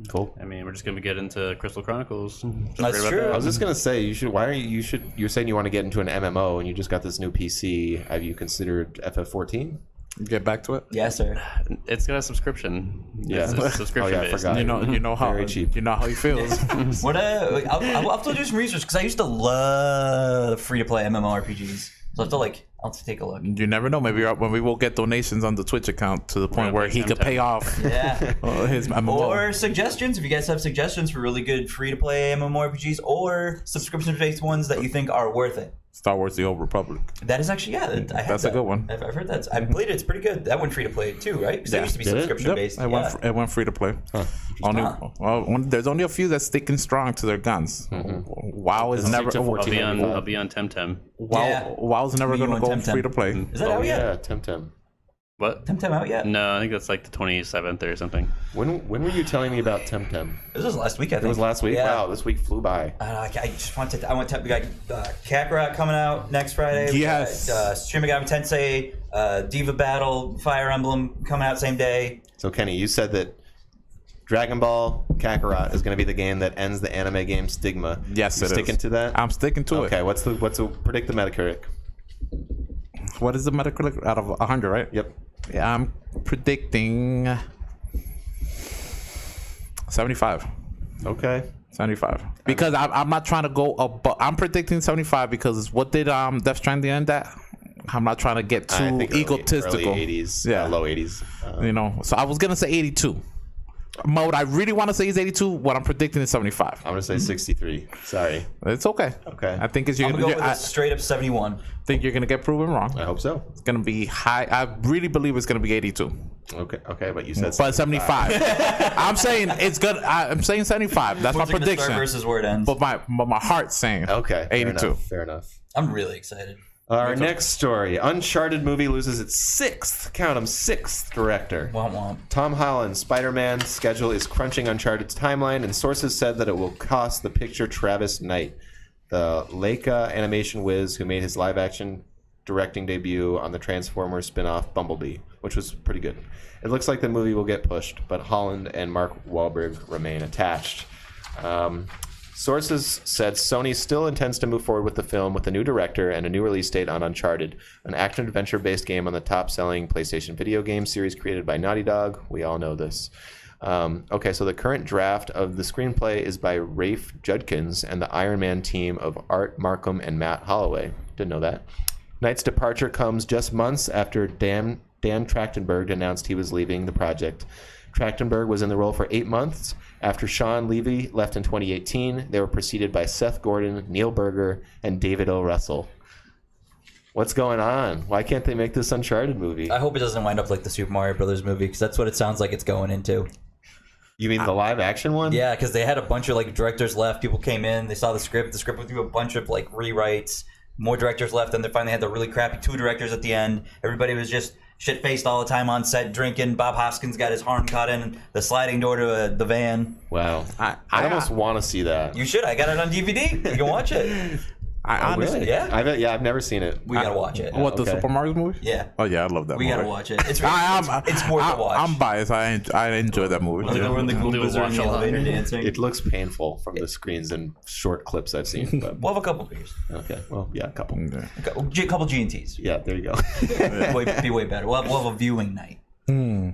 Speaker 1: Cool.
Speaker 4: I mean, we're just gonna get into Crystal Chronicles.
Speaker 2: That's true.
Speaker 1: I was just gonna say you should. You're saying you want to get into an MMO and you just got this new PC. Have you considered FF14?
Speaker 3: Get back to it.
Speaker 2: Yes, sir.
Speaker 4: It's got a subscription.
Speaker 1: Yeah.
Speaker 4: It's subscription
Speaker 1: I
Speaker 4: based.
Speaker 1: forgot.
Speaker 3: You know how
Speaker 1: Very cheap.
Speaker 3: You know how he feels.
Speaker 2: I'll have to do some research because I used to love free-to-play MMORPGs. So I'll have to take a look.
Speaker 3: You never know. Maybe when we will get donations on the Twitch account to the point where he could pay off
Speaker 2: Yeah.
Speaker 3: his MMO.
Speaker 2: Or suggestions, if you guys have suggestions for really good free-to-play MMORPGs or subscription-based ones that you think are worth it.
Speaker 3: Star Wars: The Old Republic.
Speaker 2: That is actually, I have
Speaker 3: That's a good one.
Speaker 2: I've heard that. I played it. It's pretty good. That went free-to-play too, right? Because they used to be
Speaker 1: Did it?
Speaker 2: subscription-based.
Speaker 3: It went free to play. There's only a few that's sticking strong to their guns. WoW is never.
Speaker 4: I'll be on Temtem.
Speaker 3: WoW's never going to go
Speaker 2: Temtem.
Speaker 3: free to play.
Speaker 2: Is that out yet?
Speaker 1: Yeah, Temtem.
Speaker 4: What?
Speaker 2: Temtem out yet?
Speaker 4: No, I think that's like the 27th or something.
Speaker 1: When were you telling me about Temtem?
Speaker 2: This was last week, I think.
Speaker 1: It was last week.
Speaker 2: Yeah.
Speaker 1: Wow, this week flew by.
Speaker 2: I just want to. I want to. We got Kakarot coming out next Friday.
Speaker 3: Yes.
Speaker 2: We got, Shin Megami Tensei, Diva Battle, Fire Emblem coming out same day.
Speaker 1: So Kenny, you said that Dragon Ball Kakarot is going to be the game that ends the anime game stigma.
Speaker 3: Yes,
Speaker 1: you
Speaker 3: it
Speaker 1: sticking
Speaker 3: is.
Speaker 1: to that?
Speaker 3: I'm sticking to it.
Speaker 1: Okay, what's the predict the Metacritic?
Speaker 3: what is the Metacritic out of 100, right?
Speaker 1: Yep.
Speaker 3: Yeah, I'm predicting 75.
Speaker 1: Okay.
Speaker 3: 75. Because I'm not trying to go up. I'm predicting 75 because what did Death Stranding end at? I'm not trying to get too
Speaker 1: I think
Speaker 3: egotistical.
Speaker 1: Early 80s.
Speaker 3: Yeah.
Speaker 1: Low 80s.
Speaker 3: You know, so I was gonna say 82. What I really want to say is 82. What I'm predicting is 75.
Speaker 1: I'm gonna say 63. Sorry.
Speaker 3: It's okay.
Speaker 1: Okay.
Speaker 3: I think it's
Speaker 2: I'm gonna go with a straight up 71.
Speaker 3: think you're gonna get proven wrong.
Speaker 1: I hope so.
Speaker 3: It's gonna be high. I really believe it's gonna be 82.
Speaker 1: Okay, but you said
Speaker 3: But 75. I'm saying it's good. I'm saying 75. That's my
Speaker 2: When's it gonna
Speaker 3: prediction.
Speaker 2: start versus where it ends.
Speaker 3: But my heart's saying
Speaker 1: Okay.
Speaker 3: 82.
Speaker 1: Fair enough.
Speaker 2: I'm really excited.
Speaker 1: Our next story: Uncharted movie loses its sixth director.
Speaker 2: Womp womp.
Speaker 1: Tom Holland's Spider-Man schedule is crunching Uncharted's timeline, and sources said that it will cost the picture Travis Knight, the Leica animation whiz who made his live-action directing debut on the Transformers spin-off Bumblebee, which was pretty good. It looks like the movie will get pushed, but Holland and Mark Wahlberg remain attached. Sources said Sony still intends to move forward with the film with a new director and a new release date on Uncharted, an action-adventure-based game on the top-selling PlayStation video game series created by Naughty Dog. We all know this. Okay, so the current draft of the screenplay is by Rafe Judkins and the Iron Man team of Art Markham and Matt Holloway. Didn't know that. Knight's departure comes just months after Dan Trachtenberg announced he was leaving the project. Trachtenberg was in the role for 8 months. After Sean Levy left in 2018, they were preceded by Seth Gordon, Neil Berger, and David O. Russell. What's going on? Why can't they make this Uncharted movie?
Speaker 2: I hope it doesn't wind up like the Super Mario Brothers movie, because that's what it sounds like it's going into.
Speaker 1: You mean the live action one?
Speaker 2: Yeah, because they had a bunch of like directors left. People came in, they saw the script. The script went through a bunch of like rewrites. More directors left, and they finally had the really crappy 2 directors at the end. Everybody was just shit-faced all the time on set, drinking. Bob Hoskins got his arm cut in the sliding door to the van.
Speaker 1: Wow. I almost want to see that.
Speaker 2: You should. I got it on DVD. You can watch it.
Speaker 3: I honestly,
Speaker 1: Really?
Speaker 2: Yeah.
Speaker 1: I've never seen it.
Speaker 2: We gotta watch it.
Speaker 3: What, the
Speaker 1: Okay.
Speaker 3: Super Mario movie?
Speaker 2: Yeah.
Speaker 3: Oh yeah, I love that
Speaker 2: We
Speaker 3: movie.
Speaker 2: gotta watch it. It's worth to watch.
Speaker 3: I'm biased. I enjoy that movie.
Speaker 2: Like we're in the
Speaker 4: We'll do a
Speaker 2: Goombas are in the
Speaker 4: watch along.
Speaker 2: elevator dancing.
Speaker 1: It looks painful from the screens and short clips I've seen. But
Speaker 2: We'll have a couple beers.
Speaker 1: okay, well, yeah, a couple.
Speaker 3: Okay.
Speaker 2: A couple G&Ts.
Speaker 1: Yeah, there you go.
Speaker 2: Be way better. We'll have a viewing night. Yeah,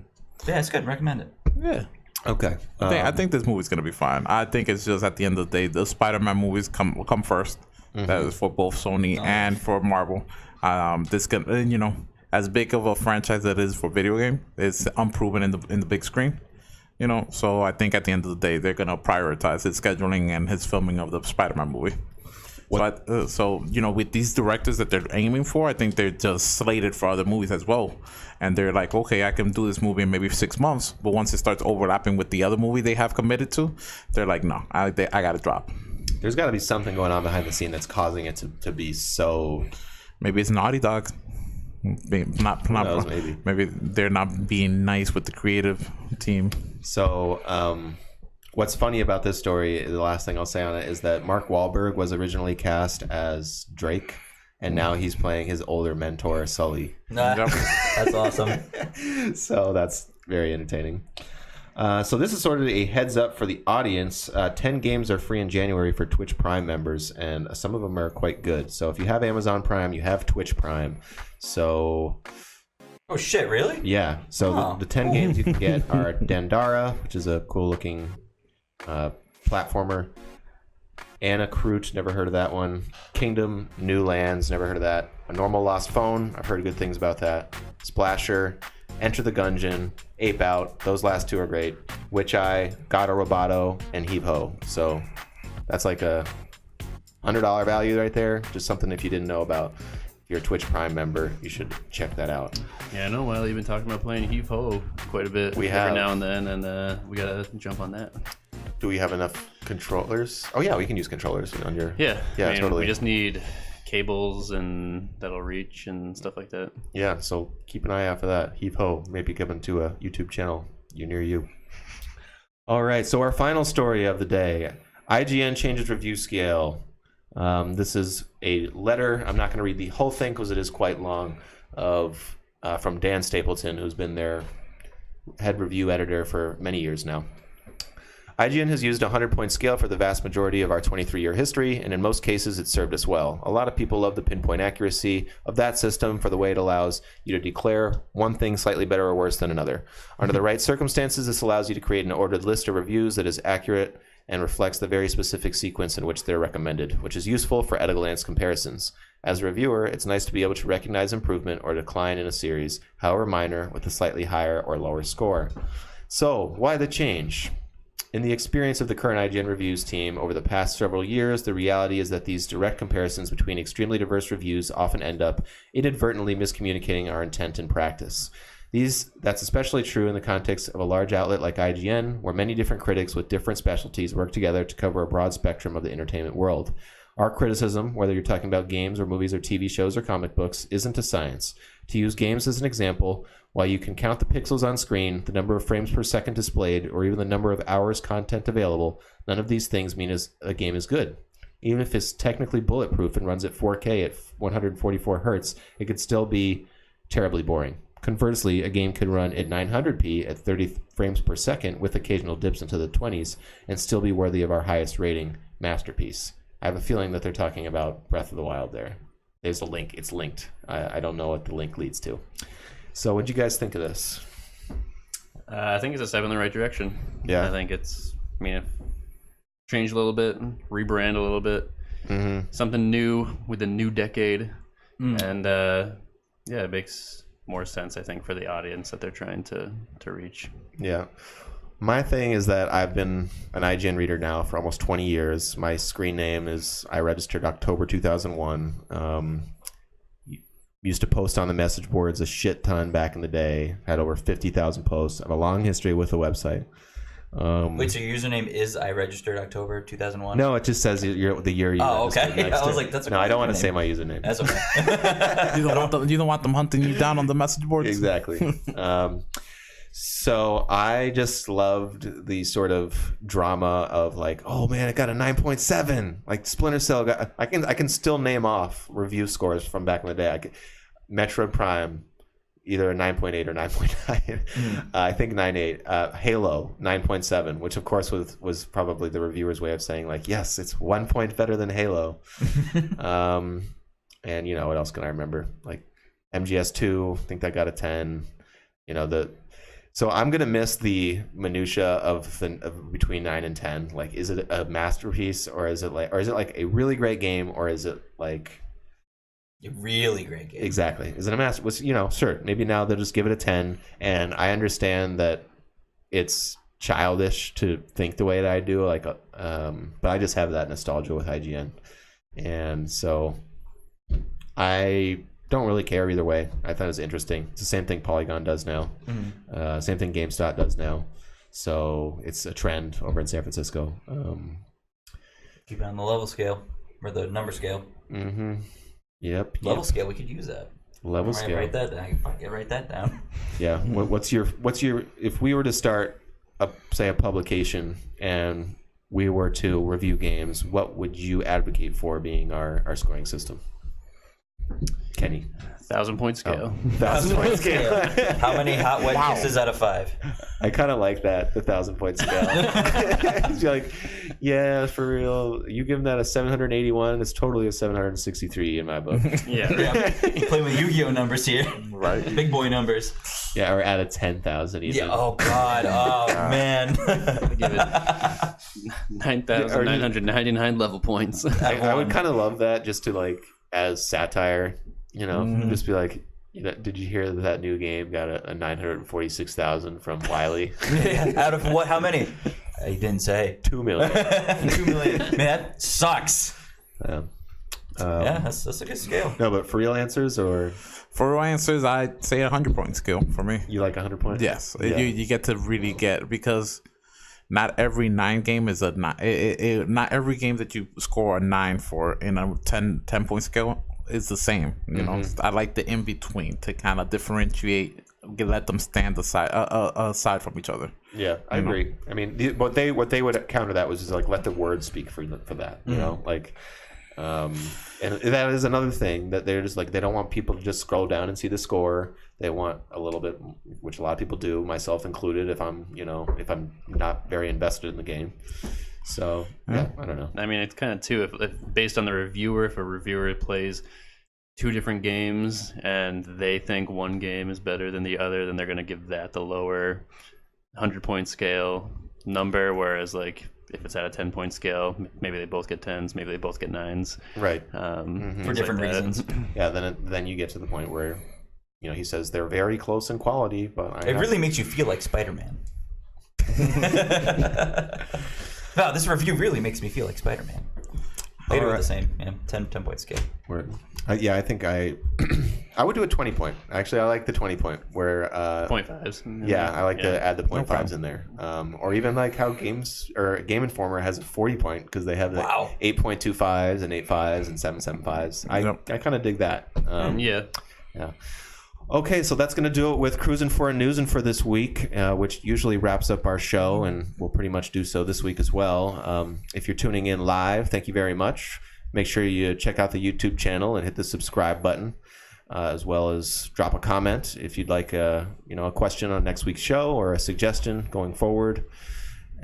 Speaker 2: it's good. Recommend it.
Speaker 3: Yeah.
Speaker 1: Okay.
Speaker 3: I think this movie's gonna be fine. I think it's just at the end of the day, the Spider-Man movies come first. That is for both Sony and for Marvel. This can, you know, as big of a franchise that is for video game, it's unproven in the big screen. You know, so I think at the end of the day, they're gonna prioritize his scheduling and his filming of the Spider-Man movie. So you know, with these directors that they're aiming for, I think they're just slated for other movies as well. And they're like, okay, I can do this movie in maybe 6 months, but once it starts overlapping with the other movie they have committed to, they're like, no, I gotta drop.
Speaker 1: There's got to be something going on behind the scene that's causing it to be so.
Speaker 3: Maybe it's Naughty Dog.
Speaker 1: knows,
Speaker 3: Maybe they're not being nice with the creative team.
Speaker 1: So, what's funny about this story, the last thing I'll say on it, is that Mark Wahlberg was originally cast as Drake, and now he's playing his older mentor, Sully.
Speaker 3: Yep.
Speaker 2: That's awesome.
Speaker 1: So that's very entertaining. So this is sort of a heads up for the audience. 10 games are free in January for Twitch Prime members, and some of them are quite good. So if you have Amazon Prime, you have Twitch Prime. So
Speaker 2: Oh shit! Really?
Speaker 1: yeah, so the 10 games you can get are Dandara, which is a cool looking platformer. Anna Kroot, never heard of that one. Kingdom, New Lands, never heard of that. A Normal Lost Phone, I've heard good things about that. Splasher, Enter the Gungeon, Ape Out, those last 2 are great. Witch Eye, Gato Roboto, and Heave Ho. So that's like a $100 value right there. Just something if you didn't know about. If you're a Twitch Prime member, you should check that out.
Speaker 4: Yeah, I know. Well, you've been talking about playing Heave Ho quite a bit
Speaker 1: We
Speaker 4: every
Speaker 1: have.
Speaker 4: now and then, and we gotta jump on that.
Speaker 1: Do we have enough controllers? Oh yeah, we can use controllers on your.
Speaker 4: Yeah,
Speaker 1: Yeah,
Speaker 4: I mean,
Speaker 1: totally.
Speaker 4: We just need cables and that'll reach and stuff like that.
Speaker 1: Yeah, so keep an eye out for that. Heave Ho, maybe coming to a YouTube channel near you. All right, so our final story of the day. IGN changes review scale. This is a letter. I'm not going to read the whole thing because it is quite long. From Dan Stapleton, who's been their head review editor for many years now. IGN has used a 100-point scale for the vast majority of our 23-year history, and in most cases, it's served us well. A lot of people love the pinpoint accuracy of that system for the way it allows you to declare one thing slightly better or worse than another. Under the right circumstances, this allows you to create an ordered list of reviews that is accurate and reflects the very specific sequence in which they're recommended, which is useful for at-a-glance comparisons. As a reviewer, it's nice to be able to recognize improvement or decline in a series, however minor, with a slightly higher or lower score. So, why the change? In the experience of the current IGN Reviews team over the past several years, the reality is that these direct comparisons between extremely diverse reviews often end up inadvertently miscommunicating our intent in practice. That's especially true in the context of a large outlet like IGN, where many different critics with different specialties work together to cover a broad spectrum of the entertainment world. Our criticism, whether you're talking about games or movies or TV shows or comic books, isn't a science. To use games as an example, while you can count the pixels on screen, the number of frames per second displayed, or even the number of hours content available, none of these things mean a game is good. Even if it's technically bulletproof and runs at 4K at 144 hertz, it could still be terribly boring. Conversely, a game could run at 900p at 30 frames per second with occasional dips into the 20s and still be worthy of our highest rating masterpiece. I have a feeling that they're talking about Breath of the Wild there. There's a link. It's linked. I don't know what the link leads to. So what do you guys think of this?
Speaker 4: I think it's a step in the right direction.
Speaker 1: Yeah.
Speaker 4: I think change a little bit, rebrand a little bit.
Speaker 1: Mm-hmm.
Speaker 4: Something new with a new decade. And it makes more sense, I think, for the audience that they're trying to reach.
Speaker 1: Yeah. My thing is that I've been an IGN reader now for almost 20 years. My screen name is, I registered October 2001. Used to post on the message boards a shit ton back in the day. Had over 50,000 posts. I have a long history with the website.
Speaker 2: Wait, so your username is I registered October 2001?
Speaker 1: No, it just says the year you registered.
Speaker 2: Okay. I was like, that's a
Speaker 1: No, I don't want to
Speaker 2: username.
Speaker 1: say my username.
Speaker 2: That's okay.
Speaker 3: You don't want them hunting you down on the message boards.
Speaker 1: Exactly. So I just loved the sort of drama of like, oh man, it got a 9.7. Like Splinter Cell got. I can still name off review scores from back in the day. Metroid Prime, either a 9.8 or 9.9. I think 9.8. Halo 9.7, which of course was probably the reviewer's way of saying like, yes, it's 1 point better than Halo. And what else can I remember? Like MGS2, I think that got a 10. So I'm gonna miss the minutia of between 9 and 10. Like, is it a masterpiece, or is it like a really great game, or is it like
Speaker 2: a really great game?
Speaker 1: Exactly. Is it a masterpiece? Sure. Maybe now they'll just give it a 10. And I understand that it's childish to think the way that I do. But I just have that nostalgia with IGN, and so I don't really care either way. I thought it was interesting. It's the same thing Polygon does now. Mm-hmm. Same thing GameStop does now. So it's a trend over in San Francisco.
Speaker 2: Keep it on the level scale or the number scale.
Speaker 1: Mm-hmm. Yep.
Speaker 2: Level scale. We could use that.
Speaker 1: Level scale.
Speaker 2: Write that down. I can write that down.
Speaker 1: Yeah. What's your? If we were to start a publication and we were to review games, what would you advocate for being our scoring system? Kenny.
Speaker 4: 1,000-point scale.
Speaker 1: 1,000-point scale.
Speaker 2: How many hot wet kisses out of 5?
Speaker 1: I kind of like that, the 1,000-point scale. You're like, yeah, for real. You give them that a 781, it's totally a 763 in my book.
Speaker 4: Yeah.
Speaker 2: You're playing with Yu-Gi-Oh numbers here.
Speaker 1: Right.
Speaker 2: Big boy numbers.
Speaker 1: Yeah, or out of 10,000 even.
Speaker 2: Yeah. Oh God. Oh man.
Speaker 4: Give it 9,999 level points.
Speaker 1: I would kind of love that, just to as satire, just be like, did you hear that new game got a 946,000 from Wiley?
Speaker 2: Yeah, out of what? How many? He didn't say.
Speaker 1: 2 million.
Speaker 2: 2 million. Man, that sucks.
Speaker 1: Yeah,
Speaker 2: that's a good scale.
Speaker 1: No, but for real answers, or
Speaker 3: for real answers, I'd say 100-point scale for me.
Speaker 1: You like 100 points?
Speaker 3: Yes,
Speaker 1: Yeah.
Speaker 3: you get to really get, because not every 9 game is a 9. Not every game that you score a 9 for in a 10-point scale is the same. I like the in between to kind of differentiate, let them stand aside from each other.
Speaker 1: Yeah, I agree. I mean, what they would counter that was just let the words speak for that. And that is another thing that they're just like, they don't want people to just scroll down and see the score. They want a little bit, which a lot of people do, myself included, if I'm not very invested in the game. So yeah, I don't know.
Speaker 4: I mean, it's kind of too, if based on the reviewer, if a reviewer plays 2 different games and they think one game is better than the other, then they're going to give that the lower 100-point scale number, whereas like if it's at a 10-point scale, maybe they both get 10s, maybe they both get 9s,
Speaker 1: right?
Speaker 2: For different reasons.
Speaker 1: Yeah, then you get to the point where he says they're very close in quality, but
Speaker 2: it really makes you feel like Spider-Man. Wow, this review really makes me feel like Spider-Man. They do it the same, 10-point scale.
Speaker 1: Yeah, I think I would do a 20-point. Actually, I like the 20-point where
Speaker 4: 0.5s.
Speaker 1: Yeah, I like to add the 0.5s in there, or even like how Game Informer has a 40-point because they have the 8.25s and 8.5s and 7.75s. I kind of dig that.
Speaker 4: Yeah.
Speaker 1: Okay, so that's going to do it with Cruising for a News and for this week, which usually wraps up our show, and we'll pretty much do so this week as well. If you're tuning in live, thank you very much. Make sure you check out the YouTube channel and hit the subscribe button, as well as drop a comment if you'd like a question on next week's show or a suggestion going forward.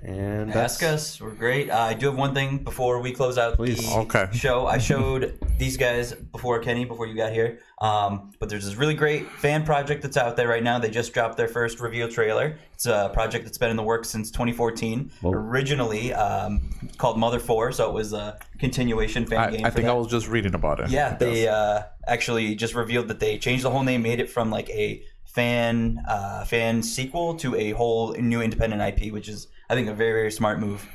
Speaker 1: And
Speaker 2: ask us. We're great. I do have one thing before we close out the show. I showed these guys before you got here. But there's this really great fan project that's out there right now. They just dropped their first reveal trailer. It's a project that's been in the works since 2014. Originally called Mother 4, so it was a continuation fan game.
Speaker 3: I think I was just reading about it.
Speaker 2: Yeah, they actually just revealed that they changed the whole name, made it from like a fan sequel to a whole new independent IP, which is, I think, a very, very smart move.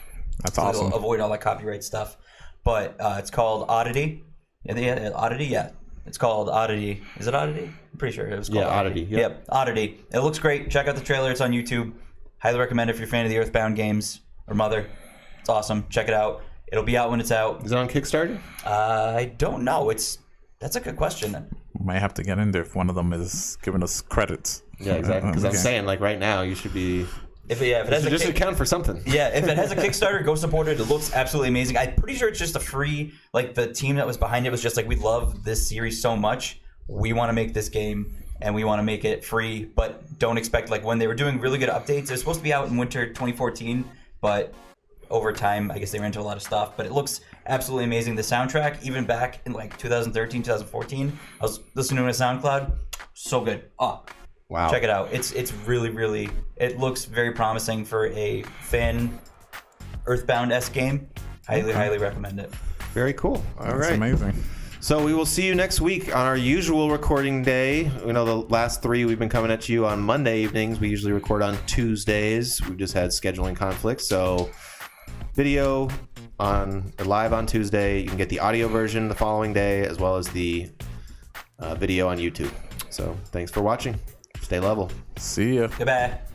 Speaker 3: That's awesome.
Speaker 2: It'll avoid all that copyright stuff. But it's called Oddity. Oddity, yeah. It's called Oddity. Is it Oddity? I'm pretty sure it was called
Speaker 1: Oddity.
Speaker 2: Yep, Oddity. It looks great. Check out the trailer. It's on YouTube. Highly recommend it if you're a fan of the Earthbound games or Mother. It's awesome. Check it out. It'll be out when it's out.
Speaker 1: Is it on Kickstarter?
Speaker 2: I don't know. That's a good question.
Speaker 3: We might have to get in there if one of them is giving us credits.
Speaker 1: Yeah, exactly. Because I'm saying, like, right now, you should be...
Speaker 2: If it has
Speaker 1: just account for something.
Speaker 2: Yeah, if it has a Kickstarter, go support it. It looks absolutely amazing. I'm pretty sure it's just a free, like, the team that was behind it was just like, we love this series so much. We want to make this game, and we want to make it free, but don't expect, like, when they were doing really good updates, it was supposed to be out in winter 2014, but over time, I guess they ran into a lot of stuff, but it looks absolutely amazing. The soundtrack, even back in, like, 2013, 2014, I was listening to it on SoundCloud. So good. Oh, wow. Check it out. It's really, really, it looks very promising for a fan Earthbound-esque game. Highly recommend it.
Speaker 1: Very cool. All right.
Speaker 3: That's amazing.
Speaker 1: So we will see you next week on our usual recording day. The last 3 we've been coming at you on Monday evenings. We usually record on Tuesdays. We've just had scheduling conflicts. So video live on Tuesday. You can get the audio version the following day, as well as the video on YouTube. So thanks for watching. Stay level.
Speaker 3: See ya.
Speaker 2: Goodbye.